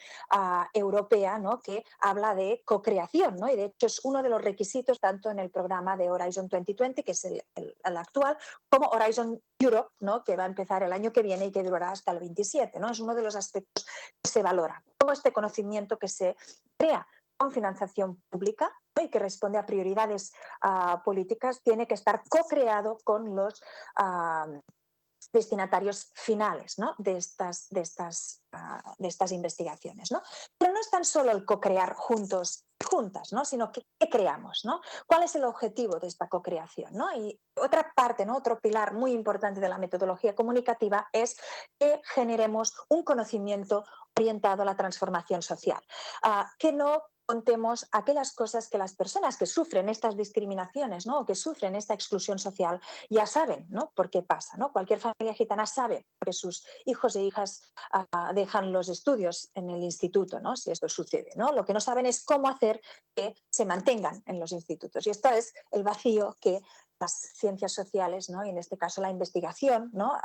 Europea, ¿no?, que habla de co-creación, ¿no? Y de hecho es uno de los requisitos, tanto en el programa de Horizon 2020, que es el actual, como Horizon Europe, ¿no?, que va a empezar el año que viene y que durará hasta el 27, ¿no? Es uno de los aspectos que se valora. Todo este conocimiento que se crea con financiación pública, ¿no?, y que responde a prioridades políticas, tiene que estar co-creado con los destinatarios finales, ¿no? de estas investigaciones, ¿no? Pero no es tan solo el co-crear juntos juntas, ¿no? Sino que ¿qué creamos? ¿No? ¿Cuál es el objetivo de esta co-creación? ¿No? Y otra parte, ¿no? Otro pilar muy importante de la metodología comunicativa es que generemos un conocimiento orientado a la transformación social, que no contemos aquellas cosas que las personas que sufren estas discriminaciones, ¿no? O que sufren esta exclusión social ya saben, ¿no? Por qué pasa, ¿no? Cualquier familia gitana sabe que sus hijos e hijas dejan los estudios en el instituto, ¿no? Si esto sucede, ¿no? Lo que no saben es cómo hacer que se mantengan en los institutos. Y esto es el vacío que las ciencias sociales, ¿no? Y en este caso la investigación, ¿no?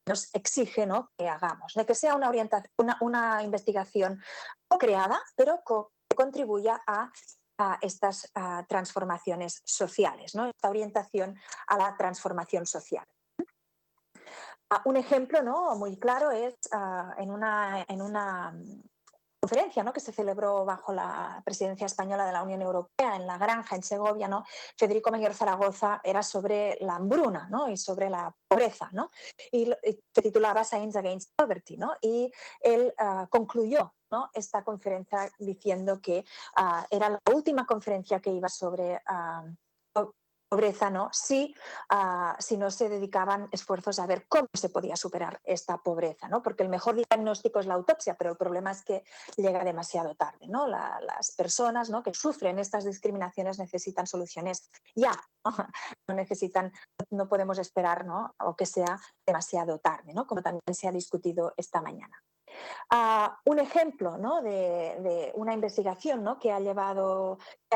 Nos exige, ¿no? Que hagamos, de que sea una investigación co-creada, pero que contribuya a estas transformaciones sociales, ¿no? Esta orientación a la transformación social. Un ejemplo, ¿no? Muy claro es en una conferencia, ¿no? Que se celebró bajo la presidencia española de la Unión Europea en La Granja, en Segovia, ¿no? Federico Mayor Zaragoza era sobre la hambruna, ¿no? Y sobre la pobreza, ¿no? Y se titulaba Science Against Poverty, ¿no? Y él concluyó, ¿no? Esta conferencia diciendo que era la última conferencia que iba sobre pobreza, ¿no? Si no se dedicaban esfuerzos a ver cómo se podía superar esta pobreza, ¿no? Porque el mejor diagnóstico es la autopsia, pero el problema es que llega demasiado tarde, ¿no? Las personas, ¿no? Que sufren estas discriminaciones necesitan soluciones ya, ¿no? No podemos esperar, ¿no? O que sea demasiado tarde, ¿no? Como también se ha discutido esta mañana. Un ejemplo, ¿no? de una investigación, ¿no? que ha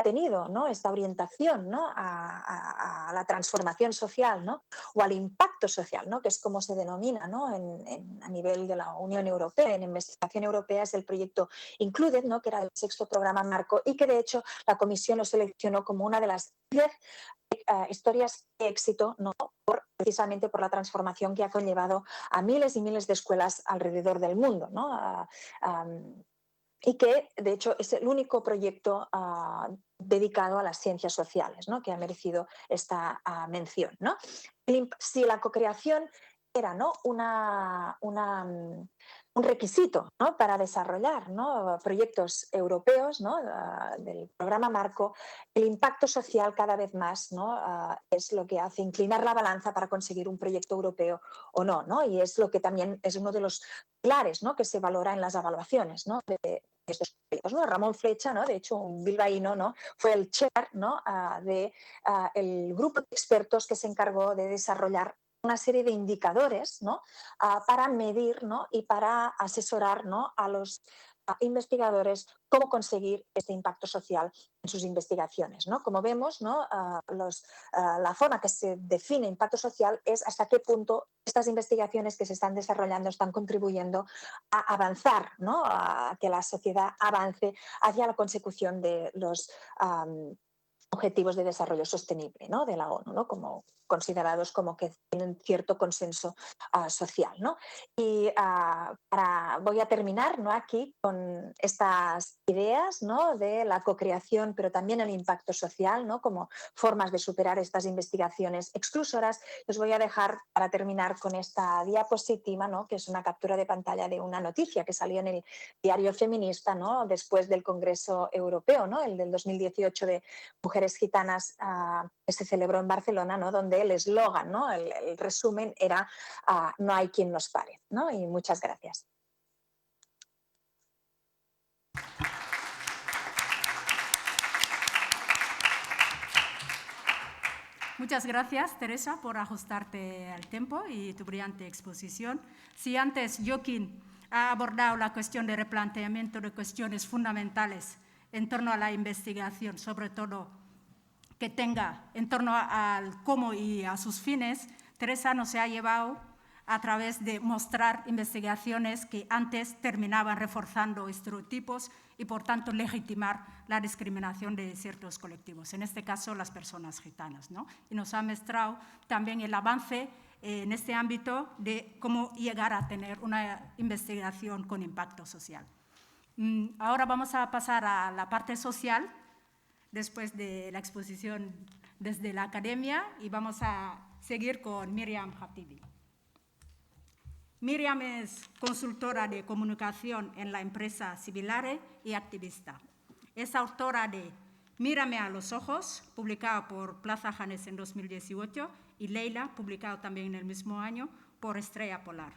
tenido, ¿no? esta orientación, ¿no? a la transformación social, ¿no? o al impacto social, ¿no? que es como se denomina, ¿no? a nivel de la Unión Europea. En investigación europea es el proyecto Included, ¿no? que era el 6º programa marco y que de hecho la Comisión lo seleccionó como una de las 10 historias de éxito, ¿no? precisamente por la transformación que ha conllevado a miles y miles de escuelas alrededor del mundo, ¿no? Y que, de hecho, es el único proyecto dedicado a las ciencias sociales, ¿no? que ha merecido esta mención, ¿no? Si la cocreación era, ¿no? un requisito, ¿no? para desarrollar, ¿no? proyectos europeos, ¿no? del programa marco, el impacto social cada vez más, ¿no? es lo que hace inclinar la balanza para conseguir un proyecto europeo o no, ¿no? Y es lo que también es uno de los pilares, ¿no? que se valora en las evaluaciones, ¿no? de estos proyectos, ¿no? Ramón Flecha, ¿no? de hecho un bilbaíno, ¿no? fue el chair, ¿no? el grupo de expertos que se encargó de desarrollar una serie de indicadores, ¿no? para medir, ¿no? y para asesorar, ¿no? a los investigadores cómo conseguir este impacto social en sus investigaciones, ¿no? Como vemos, ¿no? La forma que se define impacto social es hasta qué punto estas investigaciones que se están desarrollando están contribuyendo a avanzar, ¿no? a que la sociedad avance hacia la consecución de los objetivos de desarrollo sostenible, ¿no? de la ONU, ¿no? como considerados como que tienen cierto consenso social, ¿no? Y voy a terminar, ¿no? aquí con estas ideas, ¿no? de la cocreación, pero también el impacto social, ¿no? como formas de superar estas investigaciones exclusoras. Os voy a dejar para terminar con esta diapositiva, ¿no? que es una captura de pantalla de una noticia que salió en el diario feminista, ¿no? después del Congreso Europeo, ¿no? el del 2018 de Mujeres Gitanas, que se celebró en Barcelona, ¿no? donde el eslogan, ¿no? el resumen era no hay quien nos pare, ¿no? Y muchas gracias. Muchas gracias, Teresa, por ajustarte al tiempo y tu brillante exposición. Si antes Joaquín ha abordado la cuestión de replanteamiento de cuestiones fundamentales en torno a la investigación, sobre todo que tenga en torno al cómo y a sus fines, Teresa nos ha llevado a través de mostrar investigaciones que antes terminaban reforzando estereotipos y, por tanto, legitimar la discriminación de ciertos colectivos, en este caso las personas gitanas, ¿no? Y nos ha mostrado también el avance en este ámbito de cómo llegar a tener una investigación con impacto social. Ahora vamos a pasar a la parte social, después de la exposición desde la academia, y vamos a seguir con Miriam Hatibi. Miriam es consultora de comunicación en la empresa Civilare y activista. Es autora de Mírame a los ojos, publicado por Plaza Janes en 2018, y Leila, publicado también en el mismo año por Estrella Polar.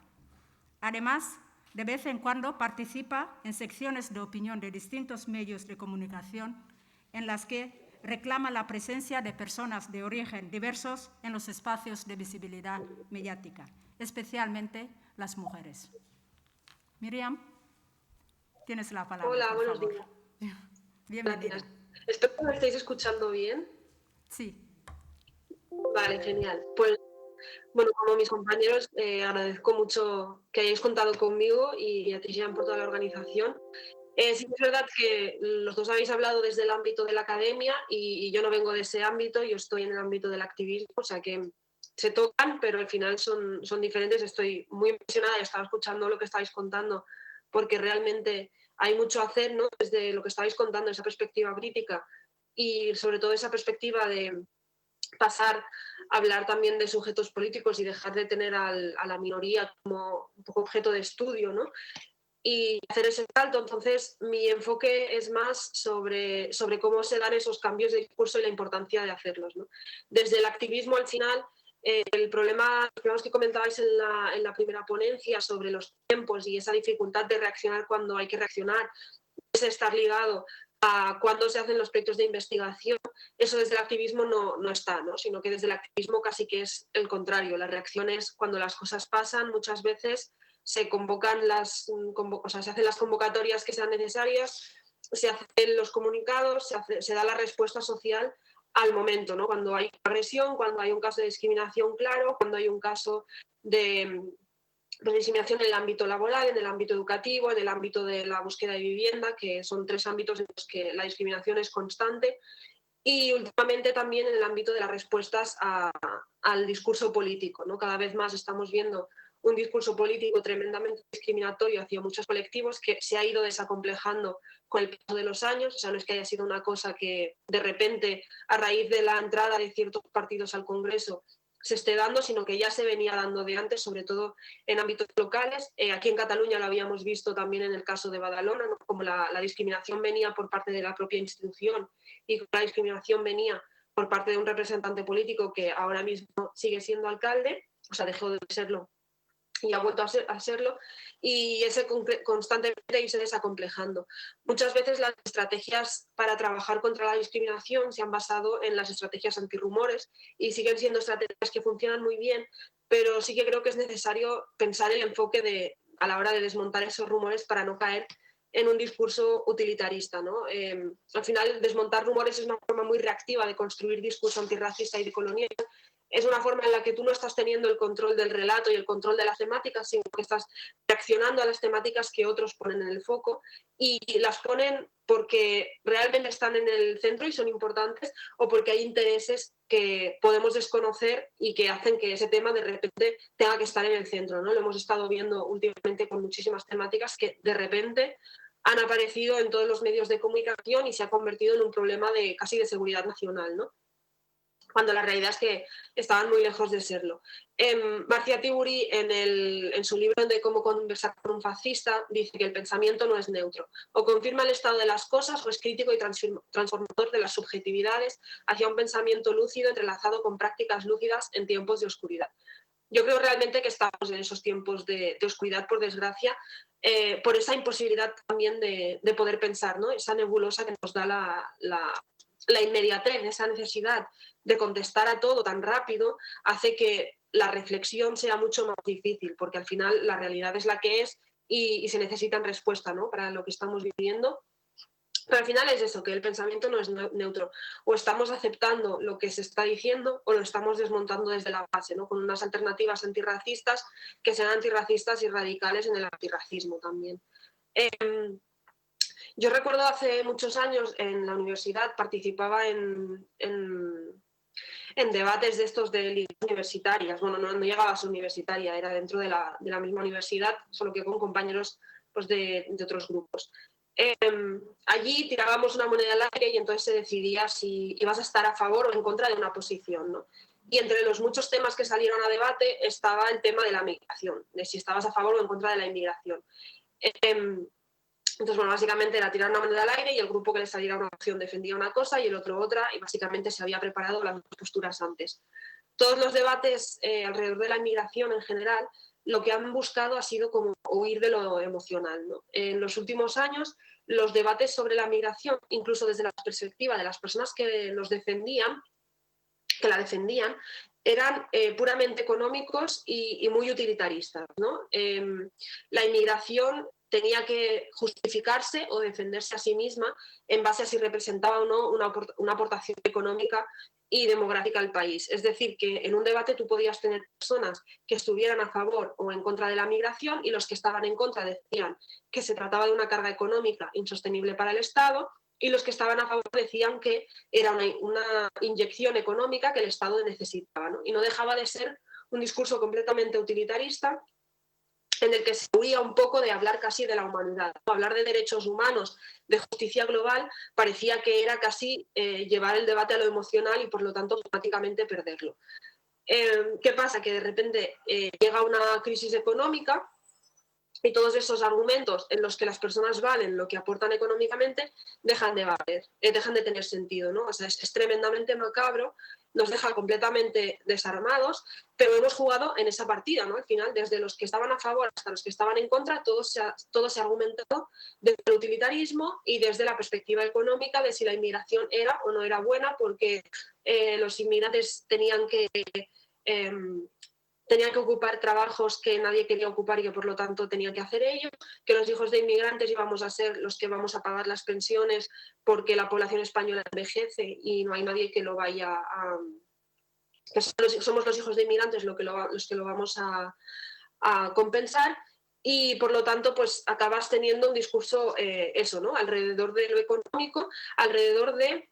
Además, de vez en cuando participa en secciones de opinión de distintos medios de comunicación en las que reclama la presencia de personas de origen diversos en los espacios de visibilidad mediática, especialmente las mujeres. Miriam, tienes la palabra. Hola, por buenos favor. días. Bienvenida. Gracias. Espero que me estéis escuchando bien. Sí. Vale, genial. Pues, bueno, como mis compañeros, agradezco mucho que hayáis contado conmigo y a ti, Jean, por toda la organización. Sí, es verdad que los dos habéis hablado desde el ámbito de la academia y yo no vengo de ese ámbito, yo estoy en el ámbito del activismo, o sea que se tocan, pero al final son diferentes. Estoy muy impresionada y estaba escuchando lo que estáis contando, porque realmente hay mucho a hacer, ¿no? Desde lo que estáis contando, esa perspectiva crítica y sobre todo esa perspectiva de pasar a hablar también de sujetos políticos y dejar de tener a la minoría como un poco objeto de estudio, ¿no? Y hacer ese salto. Entonces, mi enfoque es más sobre cómo se dan esos cambios de discurso y la importancia de hacerlos, ¿no? Desde el activismo, al final, los problemas que comentabais en la primera ponencia sobre los tiempos y esa dificultad de reaccionar cuando hay que reaccionar, es estar ligado a cuándo se hacen los proyectos de investigación, eso desde el activismo no está, ¿no? Sino que desde el activismo casi que es el contrario. La reacción es cuando las cosas pasan, muchas veces se convocan se hacen las convocatorias que sean necesarias, se hacen los comunicados, se da la respuesta social al momento, ¿no? Cuando hay agresión, cuando hay un caso de discriminación claro, cuando hay un caso de discriminación en el ámbito laboral, en el ámbito educativo, en el ámbito de la búsqueda de vivienda, que son 3 ámbitos en los que la discriminación es constante, y últimamente también en el ámbito de las respuestas al discurso político, ¿no? Cada vez más estamos viendo un discurso político tremendamente discriminatorio hacia muchos colectivos que se ha ido desacomplejando con el paso de los años. O sea, no es que haya sido una cosa que de repente, a raíz de la entrada de ciertos partidos al Congreso, se esté dando, sino que ya se venía dando de antes, sobre todo en ámbitos locales. Aquí en Cataluña lo habíamos visto también en el caso de Badalona, ¿no? Como la discriminación venía por parte de la propia institución y la discriminación venía por parte de un representante político que ahora mismo sigue siendo alcalde, o sea, dejó de serlo y ha vuelto a serlo, y ese constantemente irse desacomplejando. Muchas veces las estrategias para trabajar contra la discriminación se han basado en las estrategias antirrumores y siguen siendo estrategias que funcionan muy bien, pero sí que creo que es necesario pensar el enfoque a la hora de desmontar esos rumores para no caer en un discurso utilitarista, ¿no? Al final, desmontar rumores es una forma muy reactiva de construir discurso antirracista y decolonial. Es una forma en la que tú no estás teniendo el control del relato y el control de las temáticas, sino que estás reaccionando a las temáticas que otros ponen en el foco y las ponen porque realmente están en el centro y son importantes, o porque hay intereses que podemos desconocer y que hacen que ese tema de repente tenga que estar en el centro, ¿no? Lo hemos estado viendo últimamente con muchísimas temáticas que de repente han aparecido en todos los medios de comunicación y se ha convertido en un problema casi de seguridad nacional, ¿no? Cuando la realidad es que estaban muy lejos de serlo. Marcia Tiburi, en su libro de Cómo conversar con un fascista, dice que el pensamiento no es neutro. O confirma el estado de las cosas o es crítico y transformador de las subjetividades hacia un pensamiento lúcido entrelazado con prácticas lúcidas en tiempos de oscuridad. Yo creo realmente que estamos en esos tiempos de oscuridad, por desgracia, por esa imposibilidad también de poder pensar, ¿no? Esa nebulosa que nos da la inmediatez, esa necesidad de contestar a todo tan rápido, hace que la reflexión sea mucho más difícil, porque al final la realidad es la que es y se necesitan respuestas, ¿no? Para lo que estamos viviendo. Pero al final es eso, que el pensamiento no es neutro. O estamos aceptando lo que se está diciendo o lo estamos desmontando desde la base, ¿no? Con unas alternativas antirracistas que sean antirracistas y radicales en el antirracismo también. Yo recuerdo hace muchos años en la universidad participaba en debates de estos de ligas universitarias. Bueno, no llegaba a ser universitaria, era dentro de la misma universidad, solo que con compañeros pues, de otros grupos. Allí tirábamos una moneda al aire y entonces se decidía si ibas a estar a favor o en contra de una posición, ¿no? y entre los muchos temas que salieron a debate estaba el tema de la migración, de si estabas a favor o en contra de la inmigración. Entonces, bueno, básicamente era tirar una moneda al aire y el grupo que le saliera una opción defendía una cosa y el otro otra, y básicamente se había preparado las dos posturas antes. Todos los debates alrededor de la inmigración en general, lo que han buscado ha sido como huir de lo emocional, ¿no? En los últimos años, los debates sobre la migración, incluso desde la perspectiva de las personas que la defendían, eran puramente económicos y muy utilitaristas, ¿no? La inmigración tenía que justificarse o defenderse a sí misma en base a si representaba o no una aportación económica y demográfica al país. Es decir, que en un debate tú podías tener personas que estuvieran a favor o en contra de la migración, y los que estaban en contra decían que se trataba de una carga económica insostenible para el Estado, y los que estaban a favor decían que era una inyección económica que el Estado necesitaba, ¿no? Y no dejaba de ser un discurso completamente utilitarista en el que se huía un poco de hablar casi de la humanidad. Hablar de derechos humanos, de justicia global, parecía que era casi llevar el debate a lo emocional y por lo tanto automáticamente perderlo. ¿Qué pasa? Que de repente llega una crisis económica y todos esos argumentos en los que las personas valen lo que aportan económicamente dejan de valer, dejan de tener sentido, ¿no? O sea, es tremendamente macabro, nos deja completamente desarmados, pero hemos jugado en esa partida, ¿no? Al final, desde los que estaban a favor hasta los que estaban en contra, todo se ha argumentado desde el utilitarismo y desde la perspectiva económica de si la inmigración era o no era buena, porque los inmigrantes tenían que ocupar trabajos que nadie quería ocupar y que por lo tanto tenían que hacer ellos, que los hijos de inmigrantes íbamos a ser los que vamos a pagar las pensiones porque la población española envejece y no hay nadie que lo vaya a... que somos los hijos de inmigrantes los que lo vamos a compensar, y por lo tanto pues acabas teniendo un discurso eso, ¿no? Alrededor de lo económico, alrededor de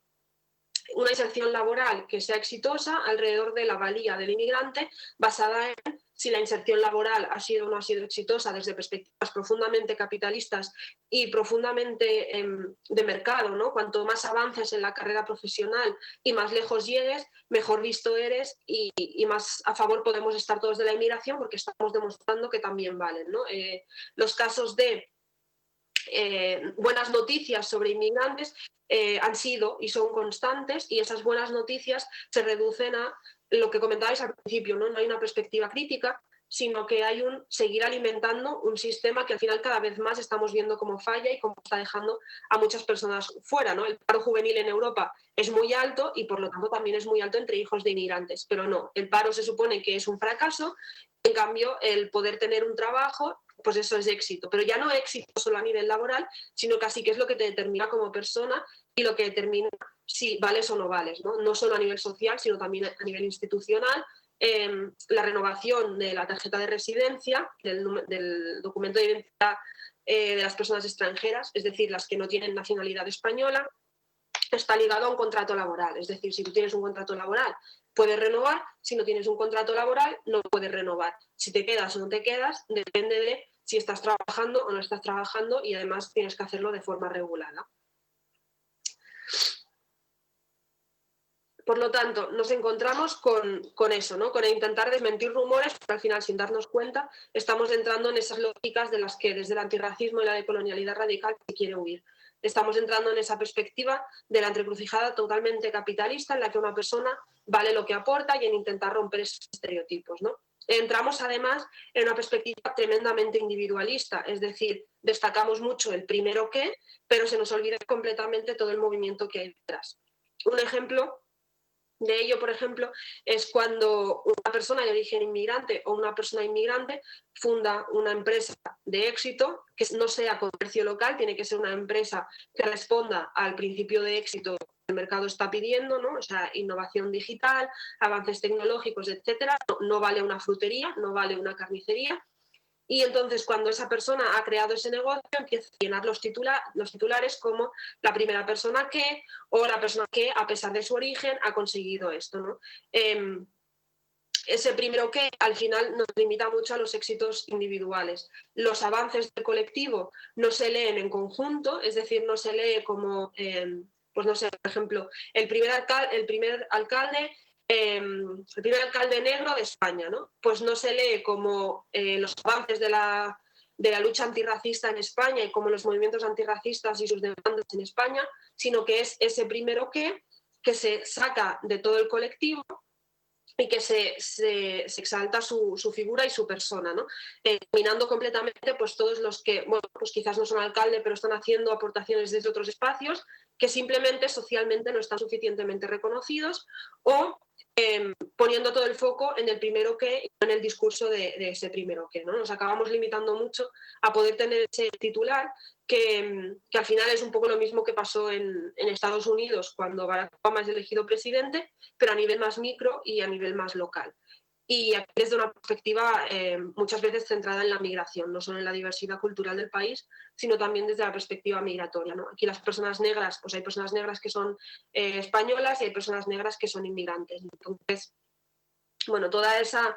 una inserción laboral que sea exitosa, alrededor de la valía del inmigrante, basada en si la inserción laboral ha sido o no ha sido exitosa desde perspectivas profundamente capitalistas y profundamente de mercado, ¿no? Cuanto más avances en la carrera profesional y más lejos llegues, mejor visto eres y más a favor podemos estar todos de la inmigración, porque estamos demostrando que también valen, ¿no? Los casos de buenas noticias sobre inmigrantes han sido y son constantes, y esas buenas noticias se reducen a lo que comentabais al principio, ¿no? No hay una perspectiva crítica, sino que hay un seguir alimentando un sistema que al final cada vez más estamos viendo cómo falla y cómo está dejando a muchas personas fuera, ¿no? El paro juvenil en Europa es muy alto y por lo tanto también es muy alto entre hijos de inmigrantes, pero no, el paro se supone que es un fracaso, en cambio el poder tener un trabajo, pues eso es éxito, pero ya no éxito solo a nivel laboral, sino casi que es lo que te determina como persona y lo que determina si vales o no vales, ¿no? No solo a nivel social, sino también a nivel institucional. La renovación de la tarjeta de residencia, del documento de identidad de las personas extranjeras, es decir, las que no tienen nacionalidad española, está ligado a un contrato laboral. Es decir, si tú tienes un contrato laboral, puedes renovar; si no tienes un contrato laboral, no puedes renovar. Si te quedas o no te quedas, depende de si estás trabajando o no estás trabajando, y además tienes que hacerlo de forma regulada. Por lo tanto, nos encontramos con eso, ¿no? Con intentar desmentir rumores, porque al final, sin darnos cuenta, estamos entrando en esas lógicas de las que desde el antirracismo y la decolonialidad radical se quiere huir. Estamos entrando en esa perspectiva de la entrecrucijada totalmente capitalista, en la que una persona vale lo que aporta, y en intentar romper esos estereotipos, ¿no? Entramos además en una perspectiva tremendamente individualista, es decir, destacamos mucho el primero que, pero se nos olvida completamente todo el movimiento que hay detrás. Un ejemplo de ello, por ejemplo, es cuando una persona de origen inmigrante o una persona inmigrante funda una empresa de éxito, que no sea comercio local, tiene que ser una empresa que responda al principio de éxito que el mercado está pidiendo, ¿no? O sea, innovación digital, avances tecnológicos, etcétera. No vale una frutería, no vale una carnicería. Y entonces, cuando esa persona ha creado ese negocio, empieza a llenar los titulares como la primera persona que, o la persona que, a pesar de su origen, ha conseguido esto, ¿no? Ese primero que, al final, nos limita mucho a los éxitos individuales. Los avances del colectivo no se leen en conjunto, es decir, no se lee como, pues no sé, por ejemplo, el primer alcalde el primer alcalde negro de España, ¿no? Pues no se lee como los avances de la lucha antirracista en España y como los movimientos antirracistas y sus demandas en España, sino que es ese primero que se saca de todo el colectivo y que se exalta su figura y su persona, ¿no? Eliminando completamente pues, todos los que, bueno, pues quizás no son alcalde, pero están haciendo aportaciones desde otros espacios que simplemente socialmente no están suficientemente reconocidos, o poniendo todo el foco en el primero que, en el discurso de ese primero que, ¿no? Nos acabamos limitando mucho a poder tener ese titular que al final es un poco lo mismo que pasó en Estados Unidos cuando Barack Obama es elegido presidente, pero a nivel más micro y a nivel más local. Y aquí desde una perspectiva muchas veces centrada en la migración, no solo en la diversidad cultural del país, sino también desde la perspectiva migratoria, ¿no? Aquí las personas negras, pues hay personas negras que son españolas y hay personas negras que son inmigrantes. Entonces, bueno, toda esa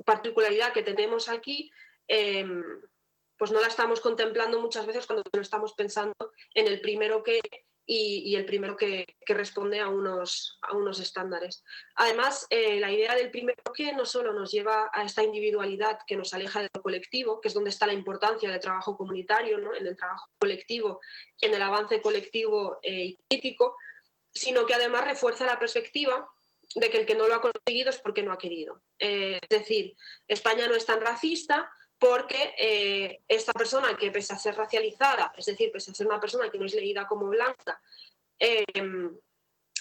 particularidad que tenemos aquí, pues no la estamos contemplando muchas veces cuando no estamos pensando en el primero que y el primero que responde a unos estándares. Además, la idea del primero que no solo nos lleva a esta individualidad que nos aleja de lo colectivo, que es donde está la importancia del trabajo comunitario, ¿no? En el trabajo colectivo, en el avance colectivo y crítico, sino que además refuerza la perspectiva de que el que no lo ha conseguido es porque no ha querido. Es decir, España no es tan racista porque esta persona que pese a ser racializada, es decir, pese a ser una persona que no es leída como blanca,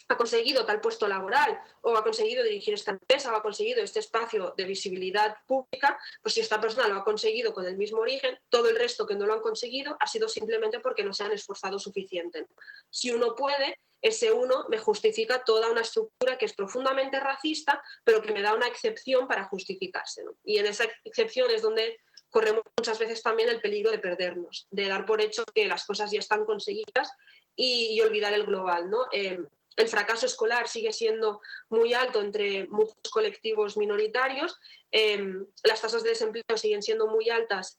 ha conseguido tal puesto laboral o ha conseguido dirigir esta empresa o ha conseguido este espacio de visibilidad pública, pues si esta persona lo ha conseguido con el mismo origen, todo el resto que no lo han conseguido ha sido simplemente porque no se han esforzado suficiente. Si uno puede, ese uno me justifica toda una estructura que es profundamente racista, pero que me da una excepción para justificarse, ¿no? Y en esa excepción es donde corremos muchas veces también el peligro de perdernos, de dar por hecho que las cosas ya están conseguidas y olvidar el global, ¿no? El fracaso escolar sigue siendo muy alto entre muchos colectivos minoritarios, las tasas de desempleo siguen siendo muy altas,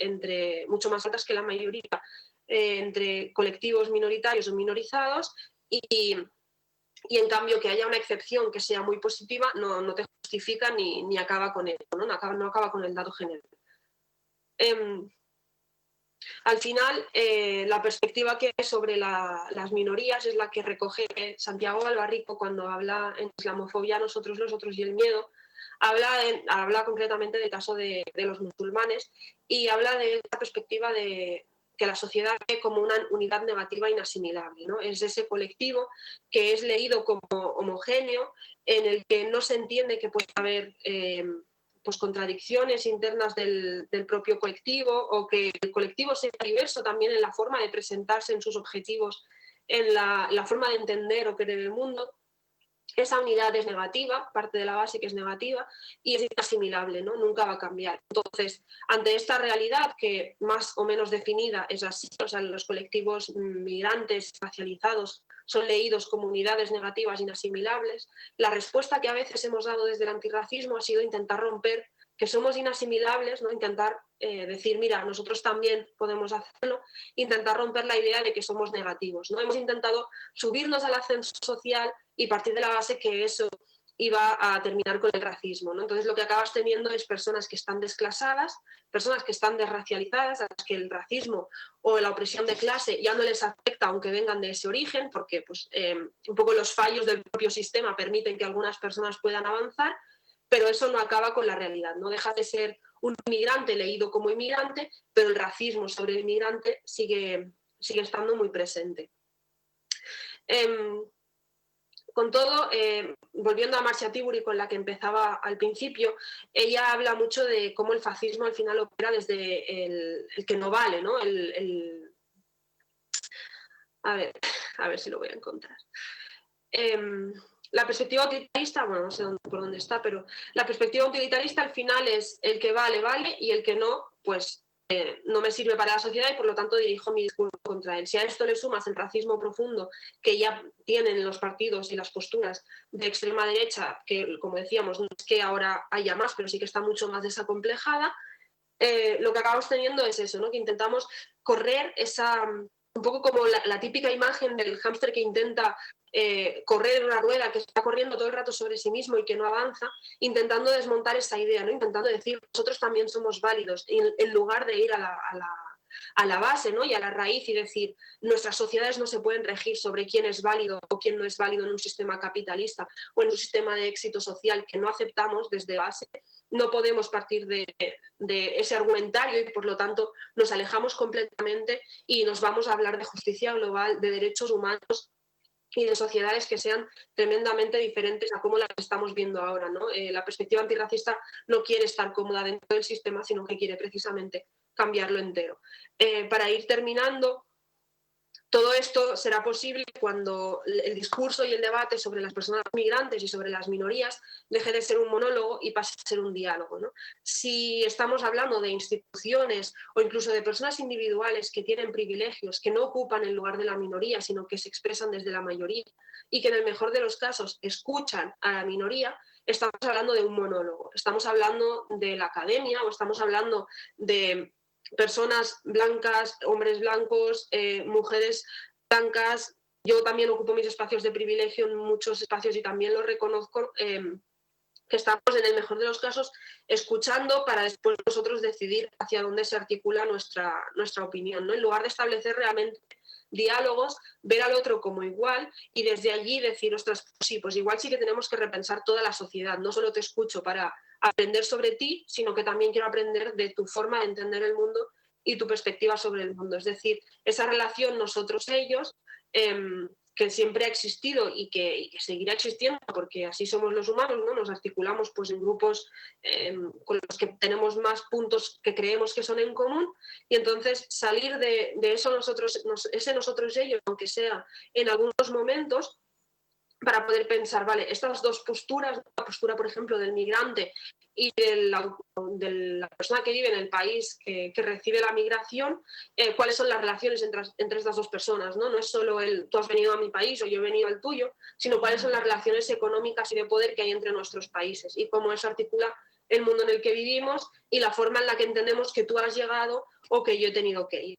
mucho más altas que la mayoría, entre colectivos minoritarios o minorizados, y en cambio que haya una excepción que sea muy positiva no te justifica ni acaba con ello, ¿no? No acaba con el dato general. Al final, la perspectiva que hay sobre las minorías es la que recoge Santiago Albarrico cuando habla en Islamofobia, nosotros, los otros y el miedo. Habla concretamente del caso de los musulmanes y habla de esta perspectiva de que la sociedad ve como una unidad negativa inasimilable, ¿no? Es ese colectivo que es leído como homogéneo, en el que no se entiende que puede haber pues contradicciones internas del propio colectivo, o que el colectivo sea diverso también en la forma de presentarse, en sus objetivos, en la forma de entender o querer el mundo. Esa unidad es negativa, parte de la base que es negativa, y es inasimilable, ¿no? Nunca va a cambiar. Entonces, ante esta realidad que más o menos definida es así, o sea, los colectivos migrantes racializados son leídos como unidades negativas inasimilables, la respuesta que a veces hemos dado desde el antirracismo ha sido intentar romper que somos inasimilables, ¿no? Intentar decir, mira, nosotros también podemos hacerlo, intentar romper la idea de que somos negativos, ¿no? Hemos intentado subirnos al ascenso social y partir de la base que eso iba a terminar con el racismo, ¿no? Entonces lo que acabas teniendo es personas que están desclasadas, personas que están desracializadas, a las que el racismo o la opresión de clase ya no les afecta aunque vengan de ese origen, porque pues, un poco los fallos del propio sistema permiten que algunas personas puedan avanzar, pero eso no acaba con la realidad, no deja de ser un inmigrante leído como inmigrante, pero el racismo sobre el inmigrante sigue estando muy presente. Con todo, volviendo a Marcia Tiburi, con la que empezaba al principio, ella habla mucho de cómo el fascismo al final opera desde el que no vale, ¿no? A ver si lo voy a encontrar. La perspectiva utilitarista, bueno, no sé por dónde está, pero la perspectiva utilitarista al final es el que vale, vale, y el que no, pues no me sirve para la sociedad y por lo tanto dirijo mi discurso contra él. Si a esto le sumas el racismo profundo que ya tienen los partidos y las posturas de extrema derecha, que como decíamos, no es que ahora haya más, pero sí que está mucho más desacomplejada, lo que acabamos teniendo es eso, ¿no? Que intentamos correr esa un poco como la típica imagen del hámster que intenta correr en una rueda, que está corriendo todo el rato sobre sí mismo y que no avanza, intentando desmontar esa idea, ¿no? Intentando decir, nosotros también somos válidos, en lugar de ir a la base, ¿no? Y a la raíz y decir, nuestras sociedades no se pueden regir sobre quién es válido o quién no es válido en un sistema capitalista o en un sistema de éxito social que no aceptamos desde base. No podemos partir de ese argumentario y, por lo tanto, nos alejamos completamente y nos vamos a hablar de justicia global, de derechos humanos y de sociedades que sean tremendamente diferentes a cómo las estamos viendo ahora, ¿no? La perspectiva antirracista no quiere estar cómoda dentro del sistema, sino que quiere precisamente cambiarlo entero. Para ir terminando, todo esto será posible cuando el discurso y el debate sobre las personas migrantes y sobre las minorías deje de ser un monólogo y pase a ser un diálogo, ¿no? Si estamos hablando de instituciones o incluso de personas individuales que tienen privilegios, que no ocupan el lugar de la minoría, sino que se expresan desde la mayoría y que en el mejor de los casos escuchan a la minoría, estamos hablando de un monólogo. Estamos hablando de la academia o estamos hablando de personas blancas, hombres blancos, mujeres blancas. Yo también ocupo mis espacios de privilegio en muchos espacios y también lo reconozco, que estamos en el mejor de los casos escuchando para después nosotros decidir hacia dónde se articula nuestra opinión, ¿no? En lugar de establecer realmente diálogos, ver al otro como igual y desde allí decir, ostras, sí, pues igual sí que tenemos que repensar toda la sociedad, no solo te escucho para aprender sobre ti, sino que también quiero aprender de tu forma de entender el mundo y tu perspectiva sobre el mundo. Es decir, esa relación nosotros-ellos, que siempre ha existido y que seguirá existiendo, porque así somos los humanos, ¿no? Nos articulamos pues, en grupos con los que tenemos más puntos que creemos que son en común, y entonces salir de eso ese nosotros-ellos, aunque sea en algunos momentos, para poder pensar, vale, estas dos posturas, la postura, por ejemplo, del migrante y de la persona que vive en el país que recibe la migración, cuáles son las relaciones entre estas dos personas, ¿no? No es solo tú has venido a mi país o yo he venido al tuyo, sino cuáles son las relaciones económicas y de poder que hay entre nuestros países y cómo eso articula el mundo en el que vivimos y la forma en la que entendemos que tú has llegado o que yo he tenido que ir.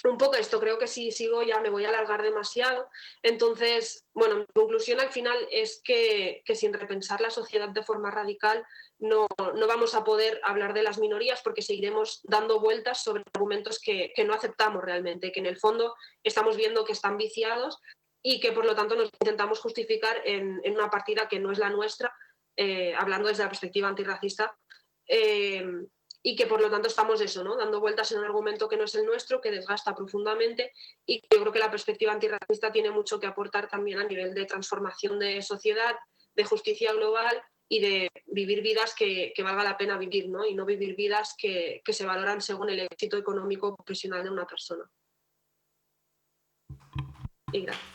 Un poco esto, creo que si sigo ya me voy a alargar demasiado. Entonces, bueno, mi conclusión al final es que sin repensar la sociedad de forma radical no vamos a poder hablar de las minorías porque seguiremos dando vueltas sobre argumentos que no aceptamos realmente, que en el fondo estamos viendo que están viciados y que por lo tanto nos intentamos justificar en una partida que no es la nuestra, hablando desde la perspectiva antirracista. Y que por lo tanto estamos eso, ¿no? Dando vueltas en un argumento que no es el nuestro, que desgasta profundamente, y yo creo que la perspectiva antirracista tiene mucho que aportar también a nivel de transformación de sociedad, de justicia global y de vivir vidas que valga la pena vivir, ¿no? Y no vivir vidas que se valoran según el éxito económico o profesional de una persona. Y gracias.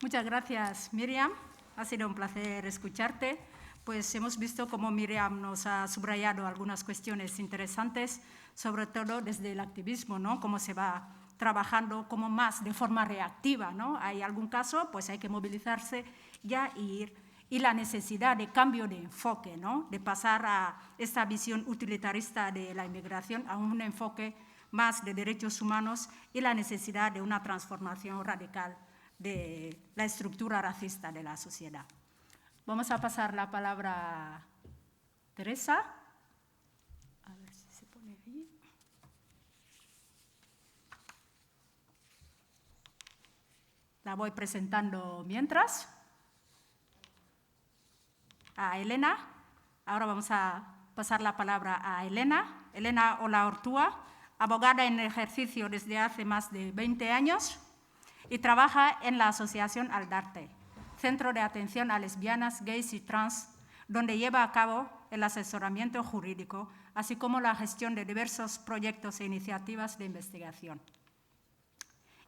Muchas gracias, Miriam. Ha sido un placer escucharte. Pues hemos visto cómo Miriam nos ha subrayado algunas cuestiones interesantes, sobre todo desde el activismo, ¿no? Cómo se va trabajando como más de forma reactiva, ¿no? Hay algún caso, pues hay que movilizarse ya e ir. Y la necesidad de cambio de enfoque, ¿no? De pasar a esta visión utilitarista de la inmigración a un enfoque más de derechos humanos y la necesidad de una transformación radical de la estructura racista de la sociedad. Vamos a pasar la palabra a Teresa. A ver si se pone ahí. La voy presentando mientras. A Elena. Ahora vamos a pasar la palabra a Elena. Elena Olaortúa, abogada en ejercicio desde hace más de 20 años. Y trabaja en la asociación Aldarte, Centro de Atención a Lesbianas, Gays y Trans, donde lleva a cabo el asesoramiento jurídico, así como la gestión de diversos proyectos e iniciativas de investigación.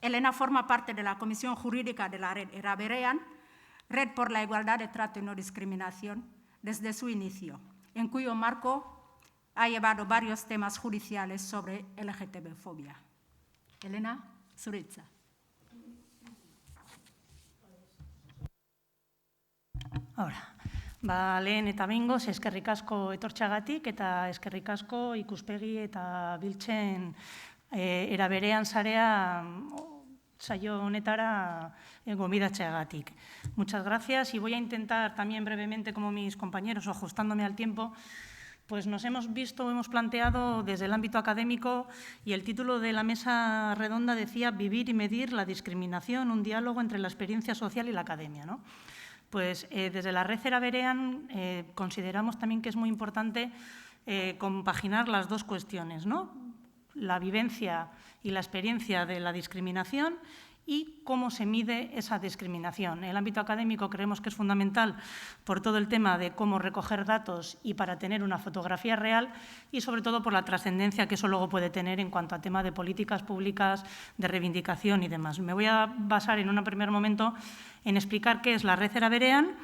Elena forma parte de la Comisión Jurídica de la Red Era Berean, Red por la Igualdad de Trato y No Discriminación, desde su inicio, en cuyo marco ha llevado varios temas judiciales sobre LGTB-fobia. Elena Zuritza. Lehen eta behingoz, eskerrik asko etortxagatik eta eskerrik asko ikuspegi eta biltzen era berean zarea saio honetara gonbidatzeagatik. Muchas gracias y voy a intentar también brevemente, como mis compañeros, o ajustándome al tiempo, pues nos hemos planteado desde el ámbito académico y el título de la mesa redonda decía «Vivir y medir la discriminación, un diálogo entre la experiencia social y la academia», ¿no? Pues desde la Red Era Berean consideramos también que es muy importante compaginar las dos cuestiones, ¿no? La vivencia y la experiencia de la discriminación y cómo se mide esa discriminación. En el ámbito académico creemos que es fundamental por todo el tema de cómo recoger datos y para tener una fotografía real y sobre todo por la trascendencia que eso luego puede tener en cuanto a tema de políticas públicas, de reivindicación y demás. Me voy a basar en un primer momento en explicar qué es la Red Era Berean,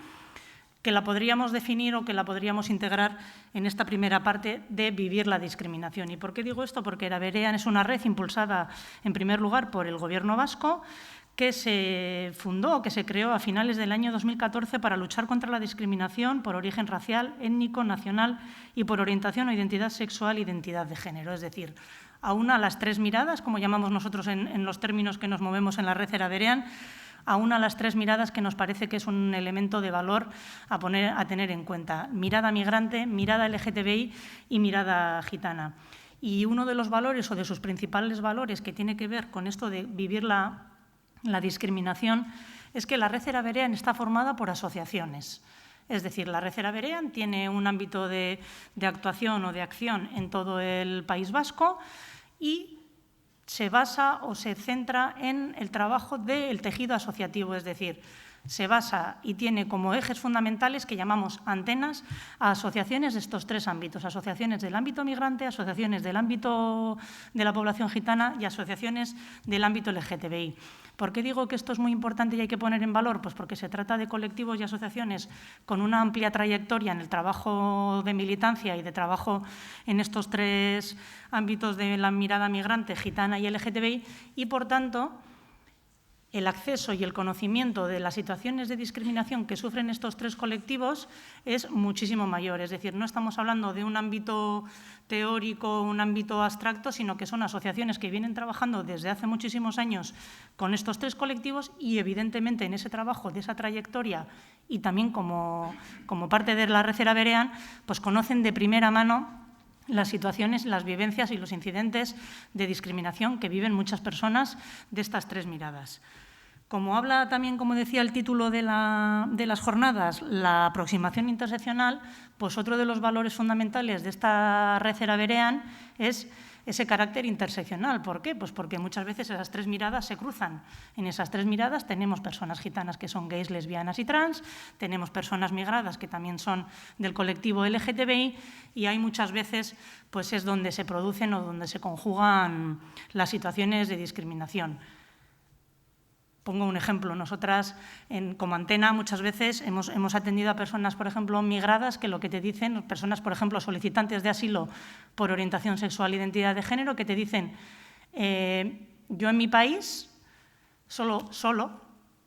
que la podríamos definir o que la podríamos integrar en esta primera parte de vivir la discriminación. ¿Y por qué digo esto? Porque Era Berean es una red impulsada, en primer lugar, por el Gobierno vasco, que se fundó, que se creó a finales del año 2014 para luchar contra la discriminación por origen racial, étnico, nacional y por orientación o identidad sexual e identidad de género. Es decir, aúna las tres miradas, como llamamos nosotros en los términos que nos movemos en la Red Era Berean, aúna las tres miradas que nos parece que es un elemento de valor a tener en cuenta. Mirada migrante, mirada LGTBI y mirada gitana. Y uno de los valores o de sus principales valores que tiene que ver con esto de vivir la discriminación es que la Red Era Berean está formada por asociaciones. Es decir, la Red Era Berean tiene un ámbito de actuación o de acción en todo el País Vasco y se basa o se centra en el trabajo del tejido asociativo, es decir, se basa y tiene como ejes fundamentales que llamamos antenas a asociaciones de estos tres ámbitos, asociaciones del ámbito migrante, asociaciones del ámbito de la población gitana y asociaciones del ámbito LGTBI. ¿Por qué digo que esto es muy importante y hay que poner en valor? Pues porque se trata de colectivos y asociaciones con una amplia trayectoria en el trabajo de militancia y de trabajo en estos tres ámbitos de la mirada migrante, gitana y LGTBI y, por tanto, el acceso y el conocimiento de las situaciones de discriminación que sufren estos tres colectivos es muchísimo mayor. Es decir, no estamos hablando de un ámbito teórico, un ámbito abstracto, sino que son asociaciones que vienen trabajando desde hace muchísimos años con estos tres colectivos y, evidentemente, en ese trabajo, de esa trayectoria y también como parte de la Red Era Berean, pues conocen de primera mano las situaciones, las vivencias y los incidentes de discriminación que viven muchas personas de estas tres miradas. Como habla también, como decía el título de las jornadas, la aproximación interseccional, pues otro de los valores fundamentales de esta Red Era Berean es ese carácter interseccional. ¿Por qué? Pues porque muchas veces esas tres miradas se cruzan. En esas tres miradas tenemos personas gitanas que son gays, lesbianas y trans, tenemos personas migradas que también son del colectivo LGTBI y hay muchas veces pues es donde se producen o donde se conjugan las situaciones de discriminación. Pongo un ejemplo. Nosotras, como antena, muchas veces hemos atendido a personas, por ejemplo, migradas, que lo que te dicen, personas, por ejemplo, solicitantes de asilo por orientación sexual e identidad de género, que te dicen, yo en mi país solo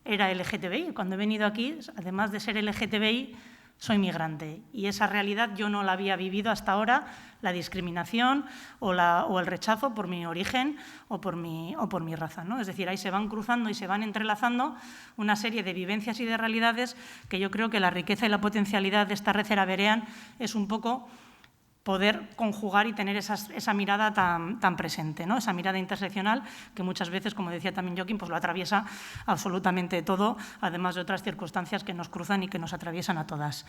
era LGTBI. Cuando he venido aquí, además de ser LGTBI, soy migrante. Y esa realidad yo no la había vivido hasta ahora, la discriminación o el rechazo por mi origen o por mi raza, ¿no? Es decir, ahí se van cruzando y se van entrelazando una serie de vivencias y de realidades que yo creo que la riqueza y la potencialidad de esta Red Era Berean es un poco poder conjugar y tener esa mirada tan presente, ¿no? Esa mirada interseccional que muchas veces, como decía también Joaquín, pues lo atraviesa absolutamente todo, además de otras circunstancias que nos cruzan y que nos atraviesan a todas.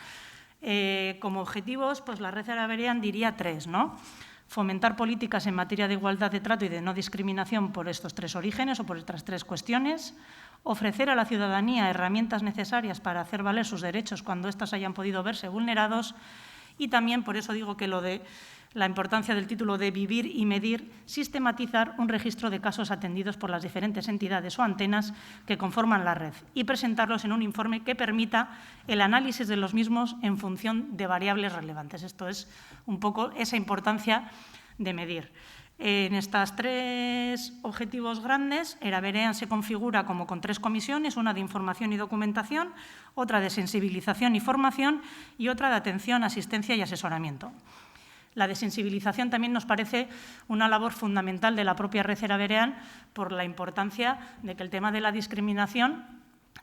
Como objetivos, pues la Red Era Berean diría tres, ¿no? Fomentar políticas en materia de igualdad de trato y de no discriminación por estos tres orígenes o por estas tres cuestiones, ofrecer a la ciudadanía herramientas necesarias para hacer valer sus derechos cuando éstas hayan podido verse vulnerados. Y también, por eso digo que lo de la importancia del título de vivir y medir, sistematizar un registro de casos atendidos por las diferentes entidades o antenas que conforman la red y presentarlos en un informe que permita el análisis de los mismos en función de variables relevantes. Esto es un poco esa importancia de medir. En estos 3 objetivos grandes, Eraberean se configura como con 3 comisiones, una de información y documentación, otra de sensibilización y formación y otra de atención, asistencia y asesoramiento. La de sensibilización también nos parece una labor fundamental de la propia red Eraberean por la importancia de que el tema de la discriminación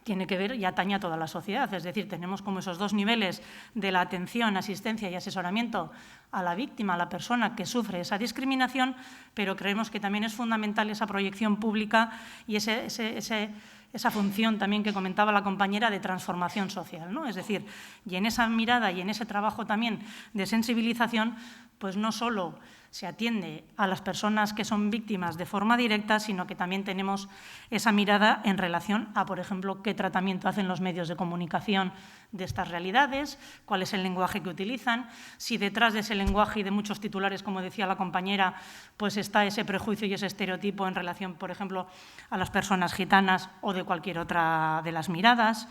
tiene que ver y atañe a toda la sociedad. Es decir, tenemos como esos 2 niveles de la atención, asistencia y asesoramiento a la víctima, a la persona que sufre esa discriminación, pero creemos que también es fundamental esa proyección pública y esa función también que comentaba la compañera de transformación social, ¿no? Es decir, y en esa mirada y en ese trabajo también de sensibilización, pues no solo se atiende a las personas que son víctimas de forma directa, sino que también tenemos esa mirada en relación a, por ejemplo, qué tratamiento hacen los medios de comunicación de estas realidades, cuál es el lenguaje que utilizan, si detrás de ese lenguaje y de muchos titulares, como decía la compañera, pues está ese prejuicio y ese estereotipo en relación, por ejemplo, a las personas gitanas o de cualquier otra de las miradas.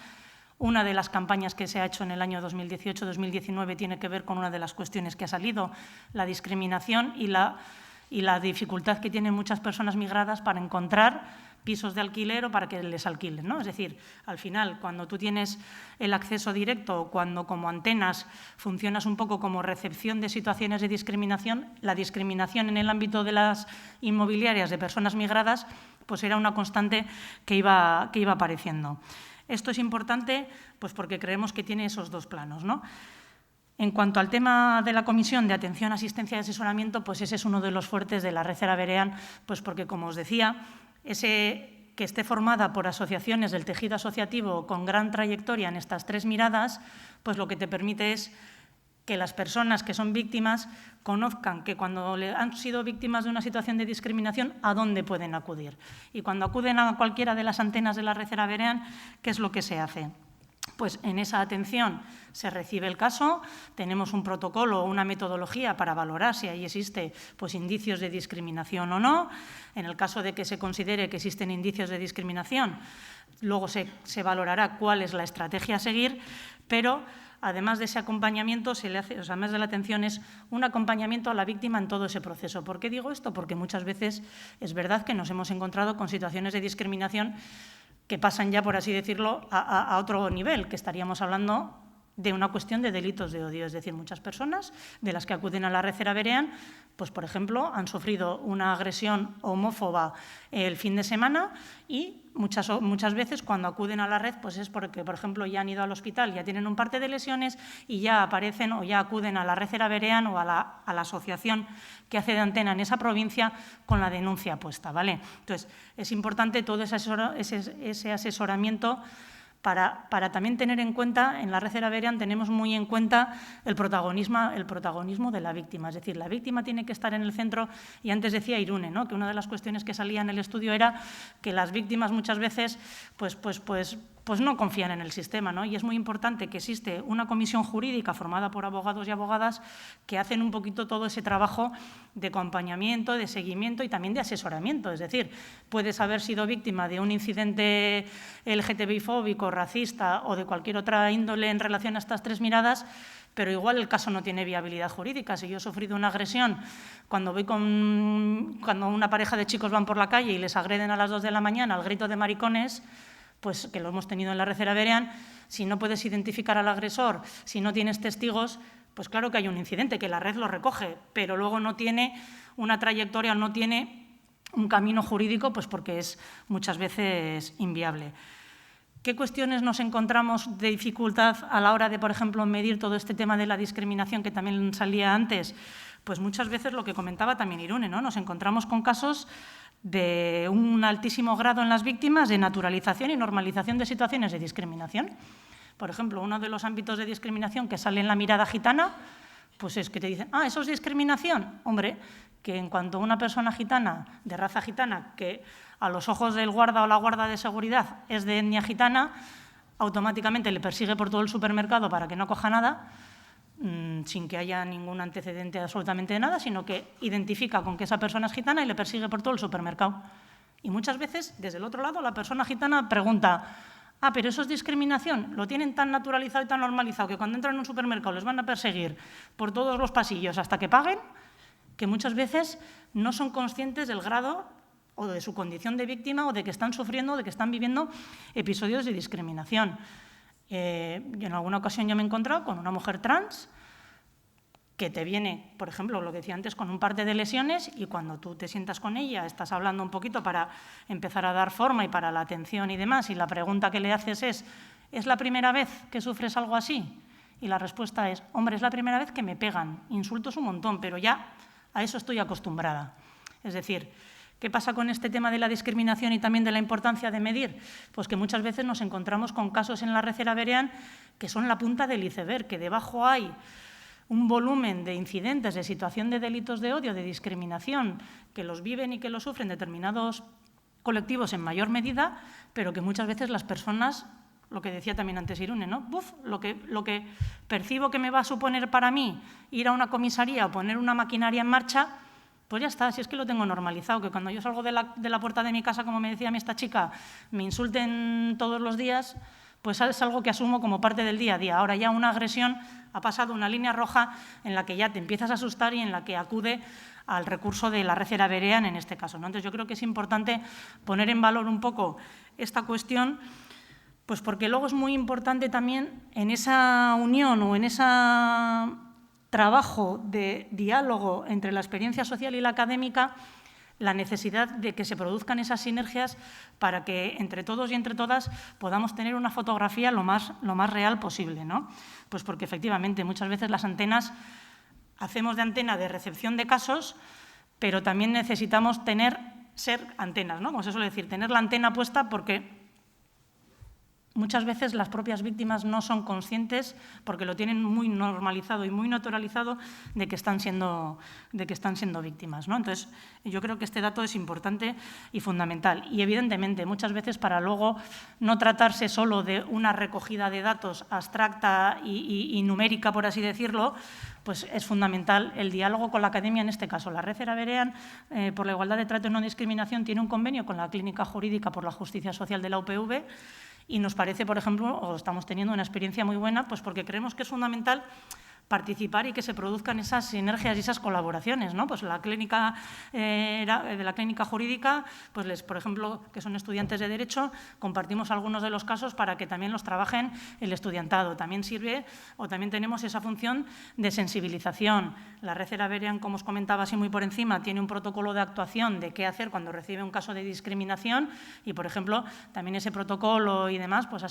Una de las campañas que se ha hecho en el año 2018-2019 tiene que ver con una de las cuestiones que ha salido, la discriminación y la dificultad que tienen muchas personas migradas para encontrar pisos de alquiler o para que les alquilen, ¿no? Es decir, al final, cuando tú tienes el acceso directo, cuando como antenas funcionas un poco como recepción de situaciones de discriminación, la discriminación en el ámbito de las inmobiliarias de personas migradas pues era una constante que iba apareciendo. Esto es importante pues porque creemos que tiene esos 2 planos, ¿no? En cuanto al tema de la Comisión de Atención, Asistencia y Asesoramiento, pues ese es uno de los fuertes de la red Eraberean, pues porque, como os decía, que esté formada por asociaciones del tejido asociativo con gran trayectoria en estas 3 miradas, pues lo que te permite es que las personas que son víctimas conozcan que cuando han sido víctimas de una situación de discriminación, a dónde pueden acudir. Y cuando acuden a cualquiera de las antenas de la red Eraberean, ¿qué es lo que se hace? Pues en esa atención se recibe el caso, tenemos un protocolo o una metodología para valorar si ahí existe pues, indicios de discriminación o no. En el caso de que se considere que existen indicios de discriminación, luego se valorará cuál es la estrategia a seguir, pero además de ese acompañamiento, se le hace, o sea, además de la atención, es un acompañamiento a la víctima en todo ese proceso. ¿Por qué digo esto? Porque muchas veces es verdad que nos hemos encontrado con situaciones de discriminación que pasan ya, por así decirlo, a otro nivel, que estaríamos hablando de una cuestión de delitos de odio. Es decir, muchas personas de las que acuden a la red Eraberean, pues, por ejemplo, han sufrido una agresión homófoba el fin de semana y muchas veces cuando acuden a la red pues es porque, por ejemplo, ya han ido al hospital, ya tienen un parte de lesiones y ya aparecen o ya acuden a la red Eraberean o a la asociación que hace de antena en esa provincia con la denuncia puesta, ¿vale? Entonces, es importante todo ese asesoramiento para también tener en cuenta, en la red Eraberean tenemos muy en cuenta el protagonismo de la víctima. Es decir, la víctima tiene que estar en el centro y antes decía Irune, ¿no?, que una de las cuestiones que salía en el estudio era que las víctimas muchas veces pues no confían en el sistema, ¿no? Y es muy importante que existe una comisión jurídica formada por abogados y abogadas que hacen un poquito todo ese trabajo de acompañamiento, de seguimiento y también de asesoramiento. Es decir, puedes haber sido víctima de un incidente LGTBI-fóbico, racista o de cualquier otra índole en relación a estas 3 miradas, pero igual el caso no tiene viabilidad jurídica. Si yo he sufrido una agresión cuando una pareja de chicos van por la calle y les agreden a las 2 de la mañana al grito de maricones, pues que lo hemos tenido en la red Eraberean, si no puedes identificar al agresor, si no tienes testigos, pues claro que hay un incidente, que la red lo recoge, pero luego no tiene una trayectoria, no tiene un camino jurídico, pues porque es muchas veces inviable. ¿Qué cuestiones nos encontramos de dificultad a la hora de, por ejemplo, medir todo este tema de la discriminación que también salía antes? Pues muchas veces lo que comentaba también Irune, ¿no? Nos encontramos con casos de un altísimo grado en las víctimas de naturalización y normalización de situaciones de discriminación. Por ejemplo, uno de los ámbitos de discriminación que sale en la mirada gitana, pues es que te dicen, ¿eso es discriminación? Hombre, que en cuanto una persona gitana, de raza gitana, que a los ojos del guarda o la guarda de seguridad es de etnia gitana, automáticamente le persigue por todo el supermercado para que no coja nada, sin que haya ningún antecedente absolutamente de nada, sino que identifica con que esa persona es gitana y le persigue por todo el supermercado. Y muchas veces, desde el otro lado, la persona gitana pregunta, pero eso es discriminación, lo tienen tan naturalizado y tan normalizado que cuando entran en un supermercado les van a perseguir por todos los pasillos hasta que paguen. que muchas veces no son conscientes del grado o de su condición de víctima o de que están sufriendo o de que están viviendo episodios de discriminación. Y en alguna ocasión yo me he encontrado con una mujer trans que te viene, por ejemplo, lo que decía antes, con un par de lesiones, y cuando tú te sientas con ella, estás hablando un poquito para empezar a dar forma y para la atención y demás, y la pregunta que le haces ¿es la primera vez que sufres algo así? Y la respuesta es, hombre, es la primera vez que me pegan, insultos un montón, pero ya a eso estoy acostumbrada. Es decir, ¿qué pasa con este tema de la discriminación y también de la importancia de medir? Pues que muchas veces nos encontramos con casos en la red Eraberean que son la punta del iceberg, que debajo hay un volumen de incidentes, de situación de delitos de odio, de discriminación, que los viven y que los sufren determinados colectivos en mayor medida, pero que muchas veces las personas, lo que decía también antes Irune, ¿no? Lo que percibo que me va a suponer para mí ir a una comisaría o poner una maquinaria en marcha, pues ya está, si es que lo tengo normalizado, que cuando yo salgo de la puerta de mi casa, como me decía a mí esta chica, me insulten todos los días, pues es algo que asumo como parte del día a día. Ahora ya una agresión ha pasado una línea roja en la que ya te empiezas a asustar y en la que acude al recurso de la red Eraberean en este caso, ¿no? Entonces yo creo que es importante poner en valor un poco esta cuestión, pues porque luego es muy importante también en esa unión o en ese trabajo de diálogo entre la experiencia social y la académica, la necesidad de que se produzcan esas sinergias para que entre todos y entre todas podamos tener una fotografía lo más real posible, ¿no? Pues porque efectivamente muchas veces las antenas, hacemos de antena de recepción de casos, pero también necesitamos ser antenas, ¿no? Como se suele decir, tener la antena puesta porque muchas veces las propias víctimas no son conscientes, porque lo tienen muy normalizado y muy naturalizado, de que están siendo víctimas, ¿no? Entonces, yo creo que este dato es importante y fundamental. Y, evidentemente, muchas veces para luego no tratarse solo de una recogida de datos abstracta y numérica, por así decirlo, pues es fundamental el diálogo con la academia, en este caso. La red Eraberean por la igualdad de trato y no discriminación tiene un convenio con la Clínica Jurídica por la Justicia Social de la UPV, y nos parece, por ejemplo, o estamos teniendo una experiencia muy buena, pues porque creemos que es fundamental participar y que se produzcan esas sinergias y esas colaboraciones, ¿no? Pues la clínica de la clínica jurídica, pues por ejemplo, que son estudiantes de Derecho, compartimos algunos de los casos para que también los trabajen el estudiantado. También sirve, o también tenemos esa función de sensibilización. La red Eraberean, como os comentaba así muy por encima, tiene un protocolo de actuación de qué hacer cuando recibe un caso de discriminación y, por ejemplo, también ese protocolo y demás, pues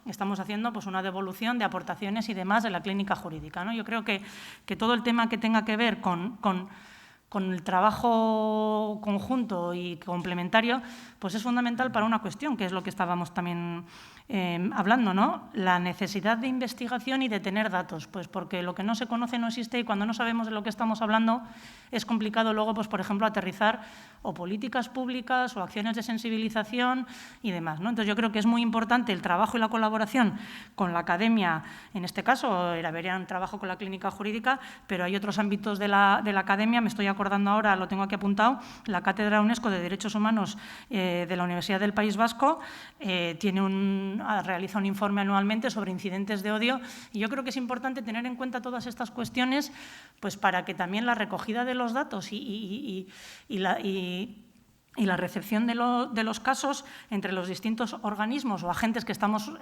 estamos haciendo pues una devolución de aportaciones y demás de la clínica jurídica, ¿no? Yo creo que todo el tema que tenga que ver con el trabajo conjunto y complementario, pues es fundamental para una cuestión, que es lo que estábamos también hablando, ¿no? La necesidad de investigación y de tener datos, pues porque lo que no se conoce no existe y cuando no sabemos de lo que estamos hablando es complicado luego, pues por ejemplo, aterrizar o políticas públicas o acciones de sensibilización y demás, ¿no? Entonces yo creo que es muy importante el trabajo y la colaboración con la academia, en este caso Eraberean trabajo con la clínica jurídica, pero hay otros ámbitos de la academia, me estoy acordando ahora, lo tengo aquí apuntado, la Cátedra UNESCO de Derechos Humanos de la Universidad del País Vasco realiza un informe anualmente sobre incidentes de odio y yo creo que es importante tener en cuenta todas estas cuestiones pues para que también la recogida de los datos y la recepción de los casos entre los distintos organismos o agentes que estamos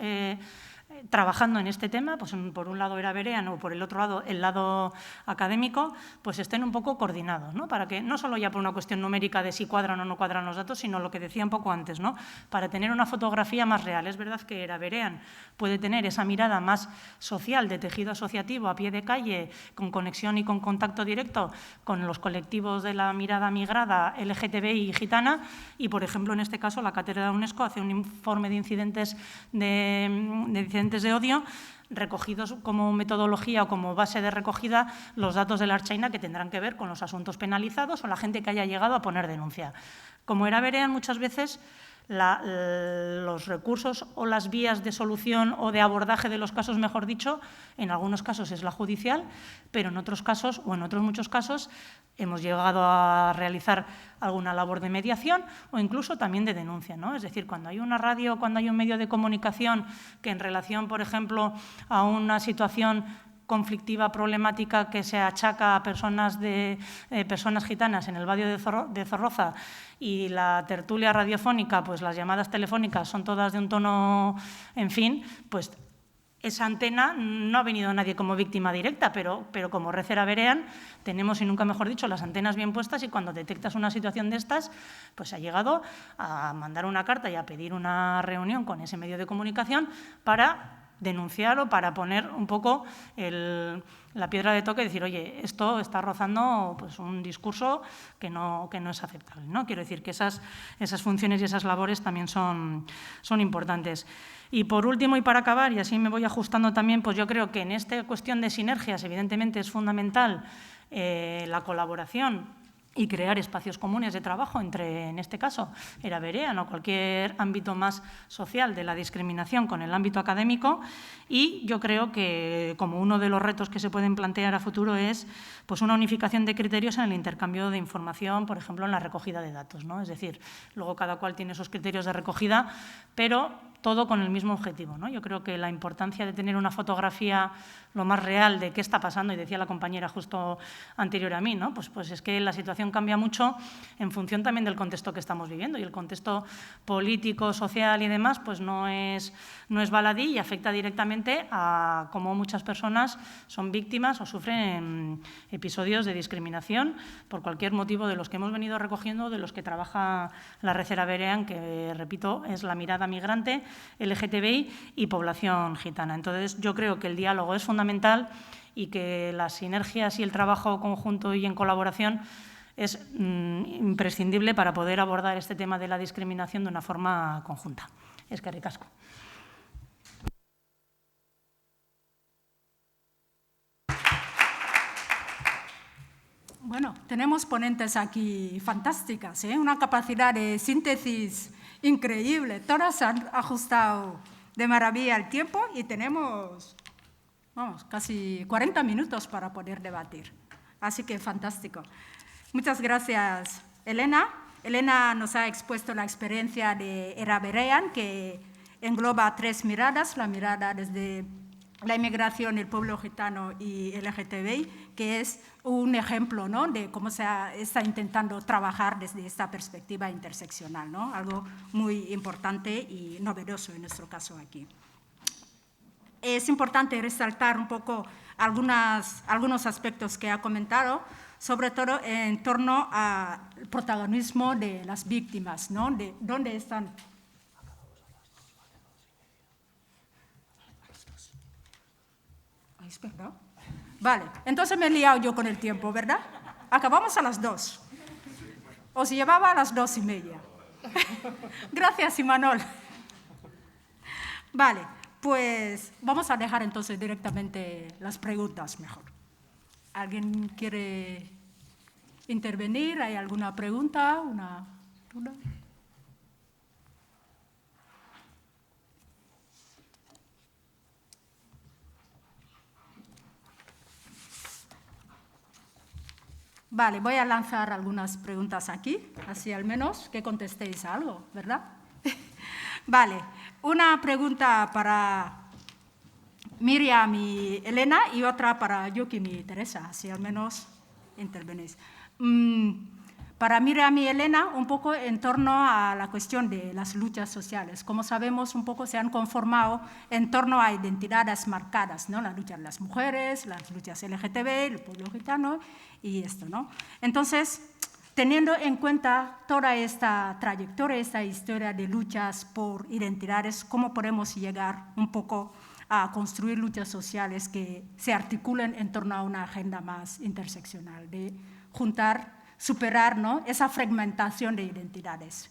trabajando en este tema, pues por un lado Eraberean o por el otro lado el lado académico, pues estén un poco coordinados, ¿no? Para que no solo ya por una cuestión numérica de si cuadran o no cuadran los datos, sino lo que decía un poco antes, ¿no? Para tener una fotografía más real. Es verdad que Eraberean puede tener esa mirada más social, de tejido asociativo, a pie de calle, con conexión y con contacto directo con los colectivos de la mirada migrada, LGTBI y gitana, y por ejemplo en este caso la Cátedra de UNESCO hace un informe de incidentes de odio, recogidos como metodología o como base de recogida los datos de la Ertzaintza que tendrán que ver con los asuntos penalizados o la gente que haya llegado a poner denuncia. Como Eraberean, muchas veces los recursos o las vías de solución o de abordaje de los casos, mejor dicho, en algunos casos es la judicial, pero en otros casos o en otros muchos casos hemos llegado a realizar alguna labor de mediación o incluso también de denuncia, ¿no? Es decir, cuando hay una radio, cuando hay un medio de comunicación que en relación, por ejemplo, a una situación conflictiva problemática que se achaca a personas gitanas en el barrio de Zorroza y la tertulia radiofónica, pues las llamadas telefónicas son todas de un tono, en fin, pues esa antena no ha venido nadie como víctima directa, pero como Red Era Berean tenemos, y nunca mejor dicho, las antenas bien puestas y cuando detectas una situación de estas, pues ha llegado a mandar una carta y a pedir una reunión con ese medio de comunicación para denunciar o para poner un poco la piedra de toque y decir, oye, esto está rozando pues, un discurso que no es aceptable, ¿no? Quiero decir que esas funciones y esas labores también son importantes. Y por último, y para acabar, y así me voy ajustando también, pues yo creo que en esta cuestión de sinergias, evidentemente es fundamental la colaboración y crear espacios comunes de trabajo entre, en este caso, Era Berean o cualquier ámbito más social de la discriminación con el ámbito académico. Y yo creo que como uno de los retos que se pueden plantear a futuro es pues, una unificación de criterios en el intercambio de información, por ejemplo, en la recogida de datos, ¿no? Es decir, luego cada cual tiene sus criterios de recogida, pero todo con el mismo objetivo, ¿no? Yo creo que la importancia de tener una fotografía lo más real de qué está pasando, y decía la compañera justo anterior a mí, ¿no? Pues es que la situación cambia mucho en función también del contexto que estamos viviendo y el contexto político, social y demás pues no es baladí y afecta directamente a cómo muchas personas son víctimas o sufren episodios de discriminación por cualquier motivo de los que hemos venido recogiendo, de los que trabaja la Red Era Berean, que, repito, es la mirada migrante, LGTBI y población gitana. Entonces, yo creo que el diálogo es fundamental y que las sinergias y el trabajo conjunto y en colaboración es imprescindible para poder abordar este tema de la discriminación de una forma conjunta. Eskerrik asko. Bueno, tenemos ponentes aquí fantásticas, ¿eh? Una capacidad de síntesis increíble. Todas han ajustado de maravilla el tiempo y tenemos, vamos, casi 40 minutos para poder debatir. Así que fantástico. Muchas gracias, Elena. Elena nos ha expuesto la experiencia de Era Berean, que engloba 3 miradas, la mirada desde la inmigración, el pueblo gitano y LGTBI, que es un ejemplo, ¿no?, de cómo se está intentando trabajar desde esta perspectiva interseccional, ¿no? Algo muy importante y novedoso en nuestro caso aquí. Es importante resaltar un poco algunos aspectos que ha comentado, sobre todo en torno al protagonismo de las víctimas, ¿no? De dónde están. ¿Verdad? Vale, entonces me he liado yo con el tiempo, ¿verdad? Acabamos a las 2. Os llevaba a las 2:30. Gracias, Imanol. Vale, pues vamos a dejar entonces directamente las preguntas mejor. ¿Alguien quiere intervenir? ¿Hay alguna pregunta? ¿Una duda? Vale, voy a lanzar algunas preguntas aquí, así al menos que contestéis a algo, ¿verdad? Vale, una pregunta para Miriam y Elena y otra para Joaquín y Teresa, así al menos intervenís. Para Miriam y Elena, un poco en torno a la cuestión de las luchas sociales. Como sabemos, un poco se han conformado en torno a identidades marcadas, ¿no? La lucha de las mujeres, las luchas LGTB, el pueblo gitano y esto, ¿no? Entonces, teniendo en cuenta toda esta trayectoria, esta historia de luchas por identidades, ¿cómo podemos llegar un poco a construir luchas sociales que se articulen en torno a una agenda más interseccional, de juntar, superar, ¿no?, esa fragmentación de identidades?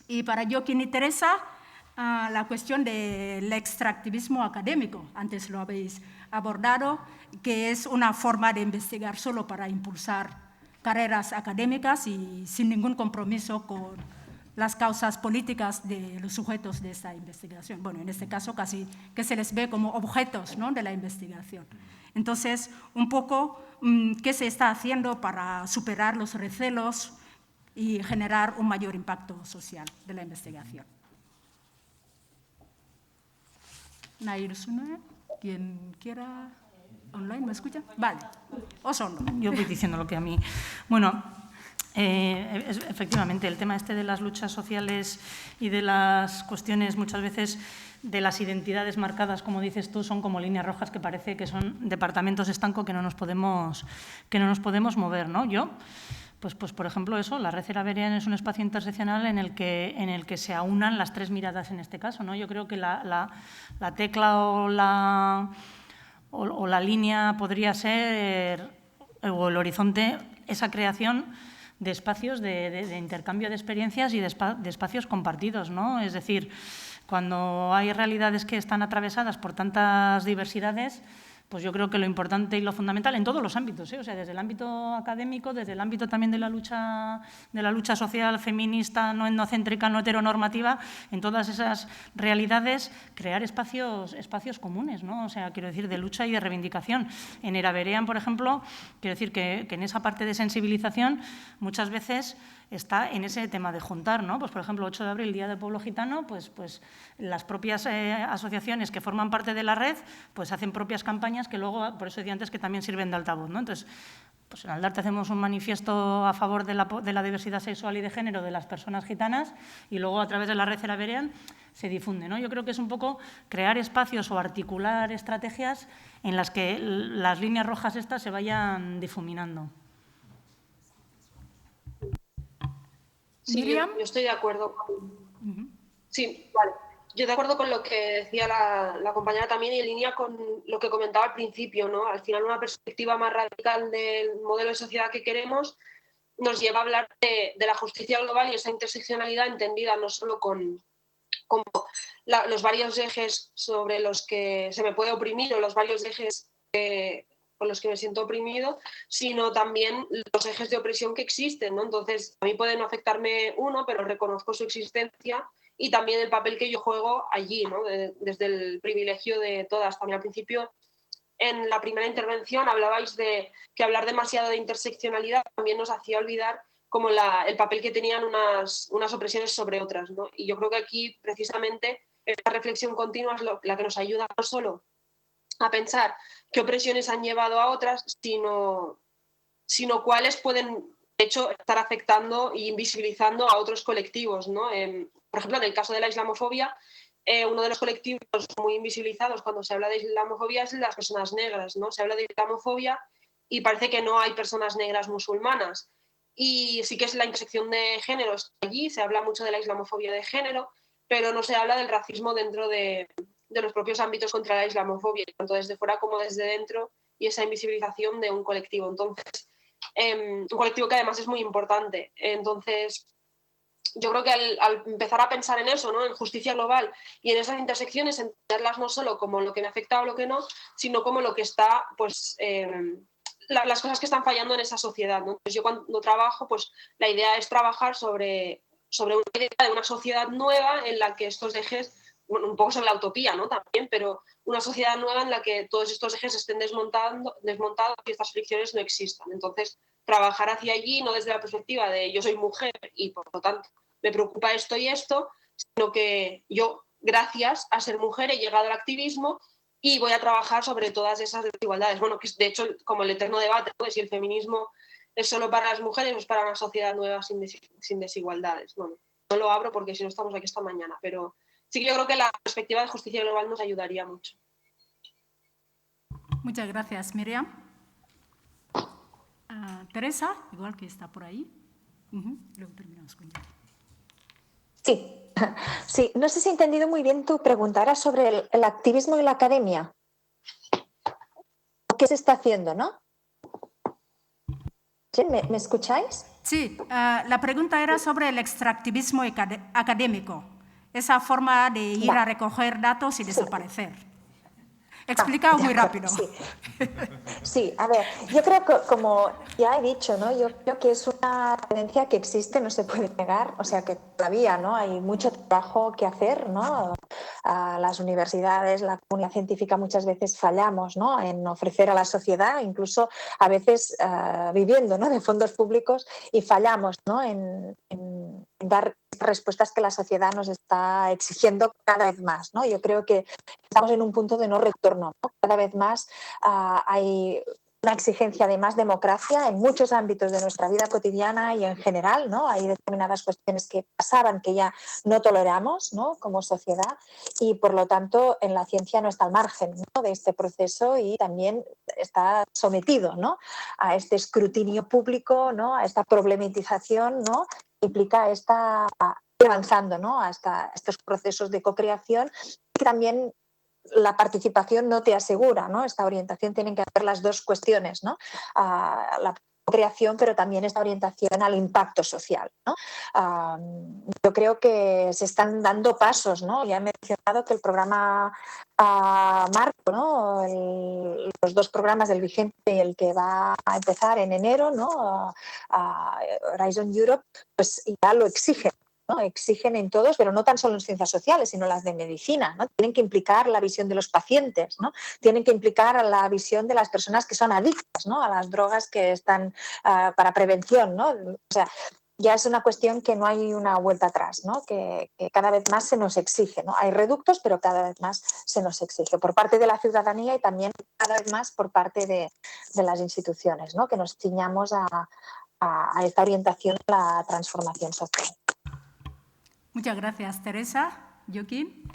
Y para Joaquín y Teresa, la cuestión del extractivismo académico, antes lo habéis abordado, que es una forma de investigar solo para impulsar carreras académicas y sin ningún compromiso con las causas políticas de los sujetos de esta investigación. Bueno, en este caso casi que se les ve como objetos, ¿no?, de la investigación. Entonces, un poco, ¿qué se está haciendo para superar los recelos y generar un mayor impacto social de la investigación? Nair Suna, quien quiera. ¿Online me escuchan? Vale. Os ondo. Yo voy diciendo lo que a mí... Bueno, efectivamente, el tema este de las luchas sociales y de las cuestiones muchas veces de las identidades marcadas, como dices tú, son como líneas rojas que parece que son departamentos estanco que no nos podemos mover, ¿no? Yo, pues por ejemplo, eso, la red Era-Berean es un espacio interseccional en el que se aunan las tres miradas en este caso, ¿no? Yo creo que la tecla o la línea podría ser, o el horizonte, esa creación de espacios de intercambio de experiencias y de espacios compartidos, ¿no? Es decir, cuando hay realidades que están atravesadas por tantas diversidades, pues yo creo que lo importante y lo fundamental en todos los ámbitos, o sea, desde el ámbito académico, desde el ámbito también de la lucha social, feminista, no etnocéntrica, no heteronormativa, en todas esas realidades, crear espacios comunes, ¿no? O sea, quiero decir, de lucha y de reivindicación. En Era-Berean, por ejemplo, quiero decir que en esa parte de sensibilización muchas veces está en ese tema de juntar, ¿no? Pues, por ejemplo, 8 de abril, Día del Pueblo Gitano, pues las propias asociaciones que forman parte de la red pues hacen propias campañas que luego, por eso decía antes, que también sirven de altavoz, ¿no? Entonces, pues en Aldarte hacemos un manifiesto a favor de la diversidad sexual y de género de las personas gitanas y luego a través de la red Era-Berean se difunde, ¿no? Yo creo que es un poco crear espacios o articular estrategias en las que las líneas rojas estas se vayan difuminando. Sí, yo estoy de acuerdo Sí, vale. Yo de acuerdo con lo que decía la compañera también y en línea con lo que comentaba al principio, ¿no? Al final una perspectiva más radical del modelo de sociedad que queremos nos lleva a hablar de la justicia global y esa interseccionalidad entendida no solo como los varios ejes sobre los que se me puede oprimir o los varios ejes con los que me siento oprimido, sino también los ejes de opresión que existen, ¿no? Entonces, a mí puede no afectarme uno, pero reconozco su existencia y también el papel que yo juego allí, ¿no? Desde el privilegio de todas. También al principio, en la primera intervención, hablabais de que hablar demasiado de interseccionalidad también nos hacía olvidar como el papel que tenían unas opresiones sobre otras, ¿no? Y yo creo que aquí, precisamente, esta reflexión continua es la que nos ayuda no solo a pensar qué opresiones han llevado a otras, sino cuáles pueden, de hecho, estar afectando e invisibilizando a otros colectivos, ¿no? Por ejemplo, en el caso de la islamofobia, uno de los colectivos muy invisibilizados cuando se habla de islamofobia es las personas negras, ¿no? Se habla de islamofobia y parece que no hay personas negras musulmanas. Y sí que es la intersección de géneros allí, se habla mucho de la islamofobia de género, pero no se habla del racismo dentro de los propios ámbitos contra la islamofobia, tanto desde fuera como desde dentro, y esa invisibilización de un colectivo. Entonces, un colectivo que además es muy importante. Entonces, yo creo que al empezar a pensar en eso, ¿no? En justicia global y en esas intersecciones, entenderlas no solo como lo que me afecta o lo que no, sino como lo que está, pues, las cosas que están fallando en esa sociedad, ¿no? Entonces, yo cuando trabajo, pues la idea es trabajar sobre una idea de una sociedad nueva en la que estos ejes, bueno, un poco sobre la utopía, ¿no? También, pero una sociedad nueva en la que todos estos ejes estén desmontados y estas fricciones no existan. Entonces, trabajar hacia allí, no desde la perspectiva de yo soy mujer y por lo tanto me preocupa esto y esto, sino que yo, gracias a ser mujer, he llegado al activismo y voy a trabajar sobre todas esas desigualdades. Bueno, que es de hecho como el eterno debate, ¿no? De si el feminismo es solo para las mujeres o es para una sociedad nueva sin desigualdades. Bueno, no lo abro porque si no estamos aquí esta mañana, pero sí que yo creo que la perspectiva de justicia global nos ayudaría mucho. Muchas gracias, Miriam. Teresa, igual que está por ahí. Luego terminamos con ella. Sí, no sé si he entendido muy bien tu pregunta. Era sobre el activismo y la academia. ¿Qué se está haciendo, no? ¿Sí? ¿Me escucháis? Sí, la pregunta era sobre el extractivismo académico, esa forma de ir a recoger datos y desaparecer. Explicado muy rápido. Sí, a ver, yo creo que, como ya he dicho, ¿no? Yo creo que es una tendencia que existe, no se puede negar, o sea que todavía, ¿no? Hay mucho trabajo que hacer, ¿no? Las universidades, la comunidad científica muchas veces fallamos, ¿no? En ofrecer a la sociedad, incluso a veces viviendo, ¿no? De fondos públicos y fallamos, ¿no? En dar respuestas que la sociedad nos está exigiendo cada vez más, ¿no? Yo creo que estamos en un punto de no retorno, ¿no? Cada vez más hay una exigencia de más democracia en muchos ámbitos de nuestra vida cotidiana y en general, ¿no? Hay determinadas cuestiones que pasaban que ya no toleramos, ¿no? Como sociedad, y por lo tanto en la ciencia no está al margen, ¿no? De este proceso y también está sometido, ¿no? A este escrutinio público, ¿no? A esta problematización, ¿no? Que implica ir avanzando, ¿no? Hasta estos procesos de cocreación que también la participación no te asegura, ¿no? Esta orientación tienen que haber las dos cuestiones, ¿no? La creación, pero también esta orientación al impacto social, ¿no? Yo creo que se están dando pasos, ¿no? Ya he mencionado que el programa Marco, ¿no? Los dos programas del vigente y el que va a empezar en enero, ¿no? Horizon Europe, pues ya lo exigen, ¿no? Exigen en todos, pero no tan solo en ciencias sociales, sino las de medicina, ¿no? Tienen que implicar la visión de los pacientes, ¿no? Tienen que implicar la visión de las personas que son adictas, ¿no? A las drogas que están para prevención, ¿no? O sea, ya es una cuestión que no hay una vuelta atrás, ¿no? Que cada vez más se nos exige, ¿no? Hay reductos, pero cada vez más se nos exige por parte de la ciudadanía y también cada vez más por parte de las instituciones, ¿no? Que nos ciñamos a esta orientación a la transformación social. Muchas gracias, Teresa. Joaquín.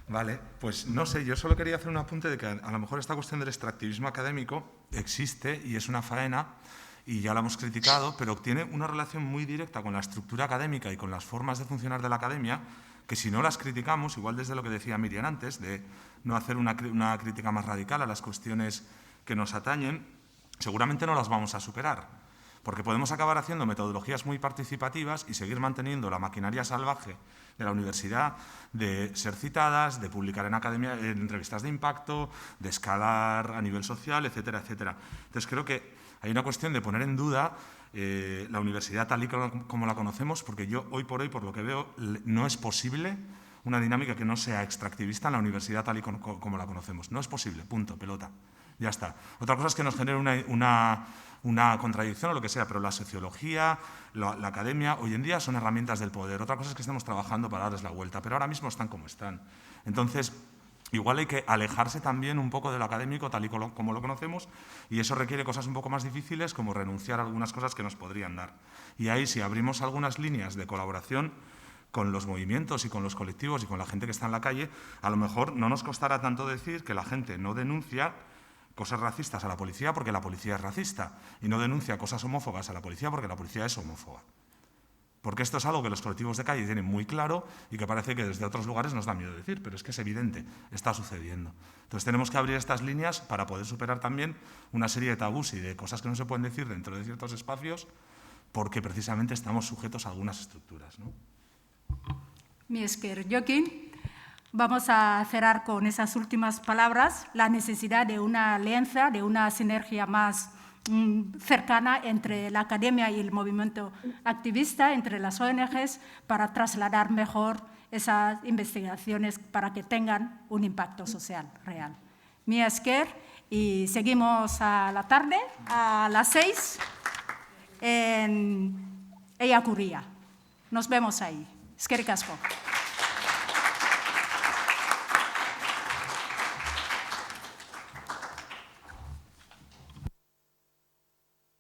Vale, pues no sé, yo solo quería hacer un apunte de que a lo mejor esta cuestión del extractivismo académico existe y es una faena y ya la hemos criticado, pero tiene una relación muy directa con la estructura académica y con las formas de funcionar de la academia, que si no las criticamos, igual desde lo que decía Miriam antes, de no hacer una crítica más radical a las cuestiones que nos atañen, seguramente no las vamos a superar. Porque podemos acabar haciendo metodologías muy participativas y seguir manteniendo la maquinaria salvaje de la universidad, de ser citadas, de publicar en academia, en revistas de impacto, de escalar a nivel social, etcétera, etcétera. Entonces creo que hay una cuestión de poner en duda la universidad tal y como la conocemos, porque yo hoy por hoy, por lo que veo, no es posible una dinámica que no sea extractivista en la universidad tal y como la conocemos. No es posible, punto, pelota. Ya está. Otra cosa es que nos genere una contradicción o lo que sea, pero la sociología, la academia, hoy en día son herramientas del poder. Otra cosa es que estemos trabajando para darles la vuelta, pero ahora mismo están como están. Entonces, igual hay que alejarse también un poco de lo académico tal y como lo conocemos y eso requiere cosas un poco más difíciles como renunciar a algunas cosas que nos podrían dar. Y ahí, si abrimos algunas líneas de colaboración con los movimientos y con los colectivos y con la gente que está en la calle, a lo mejor no nos costará tanto decir que la gente no denuncia cosas racistas a la policía porque la policía es racista y no denuncia cosas homófobas a la policía porque la policía es homófoba. Porque esto es algo que los colectivos de calle tienen muy claro y que parece que desde otros lugares nos da miedo decir, pero es que es evidente, está sucediendo. Entonces tenemos que abrir estas líneas para poder superar también una serie de tabús y de cosas que no se pueden decir dentro de ciertos espacios porque precisamente estamos sujetos a algunas estructuras, ¿no? Mi esker, Joaquín. Vamos a cerrar con esas últimas palabras, la necesidad de una alianza, de una sinergia más cercana entre la academia y el movimiento activista, entre las ONGs, para trasladar mejor esas investigaciones para que tengan un impacto social real. Mi esker, y seguimos a la tarde, a las 6, en Ellacuría. Nos vemos ahí. Eskerrik asko.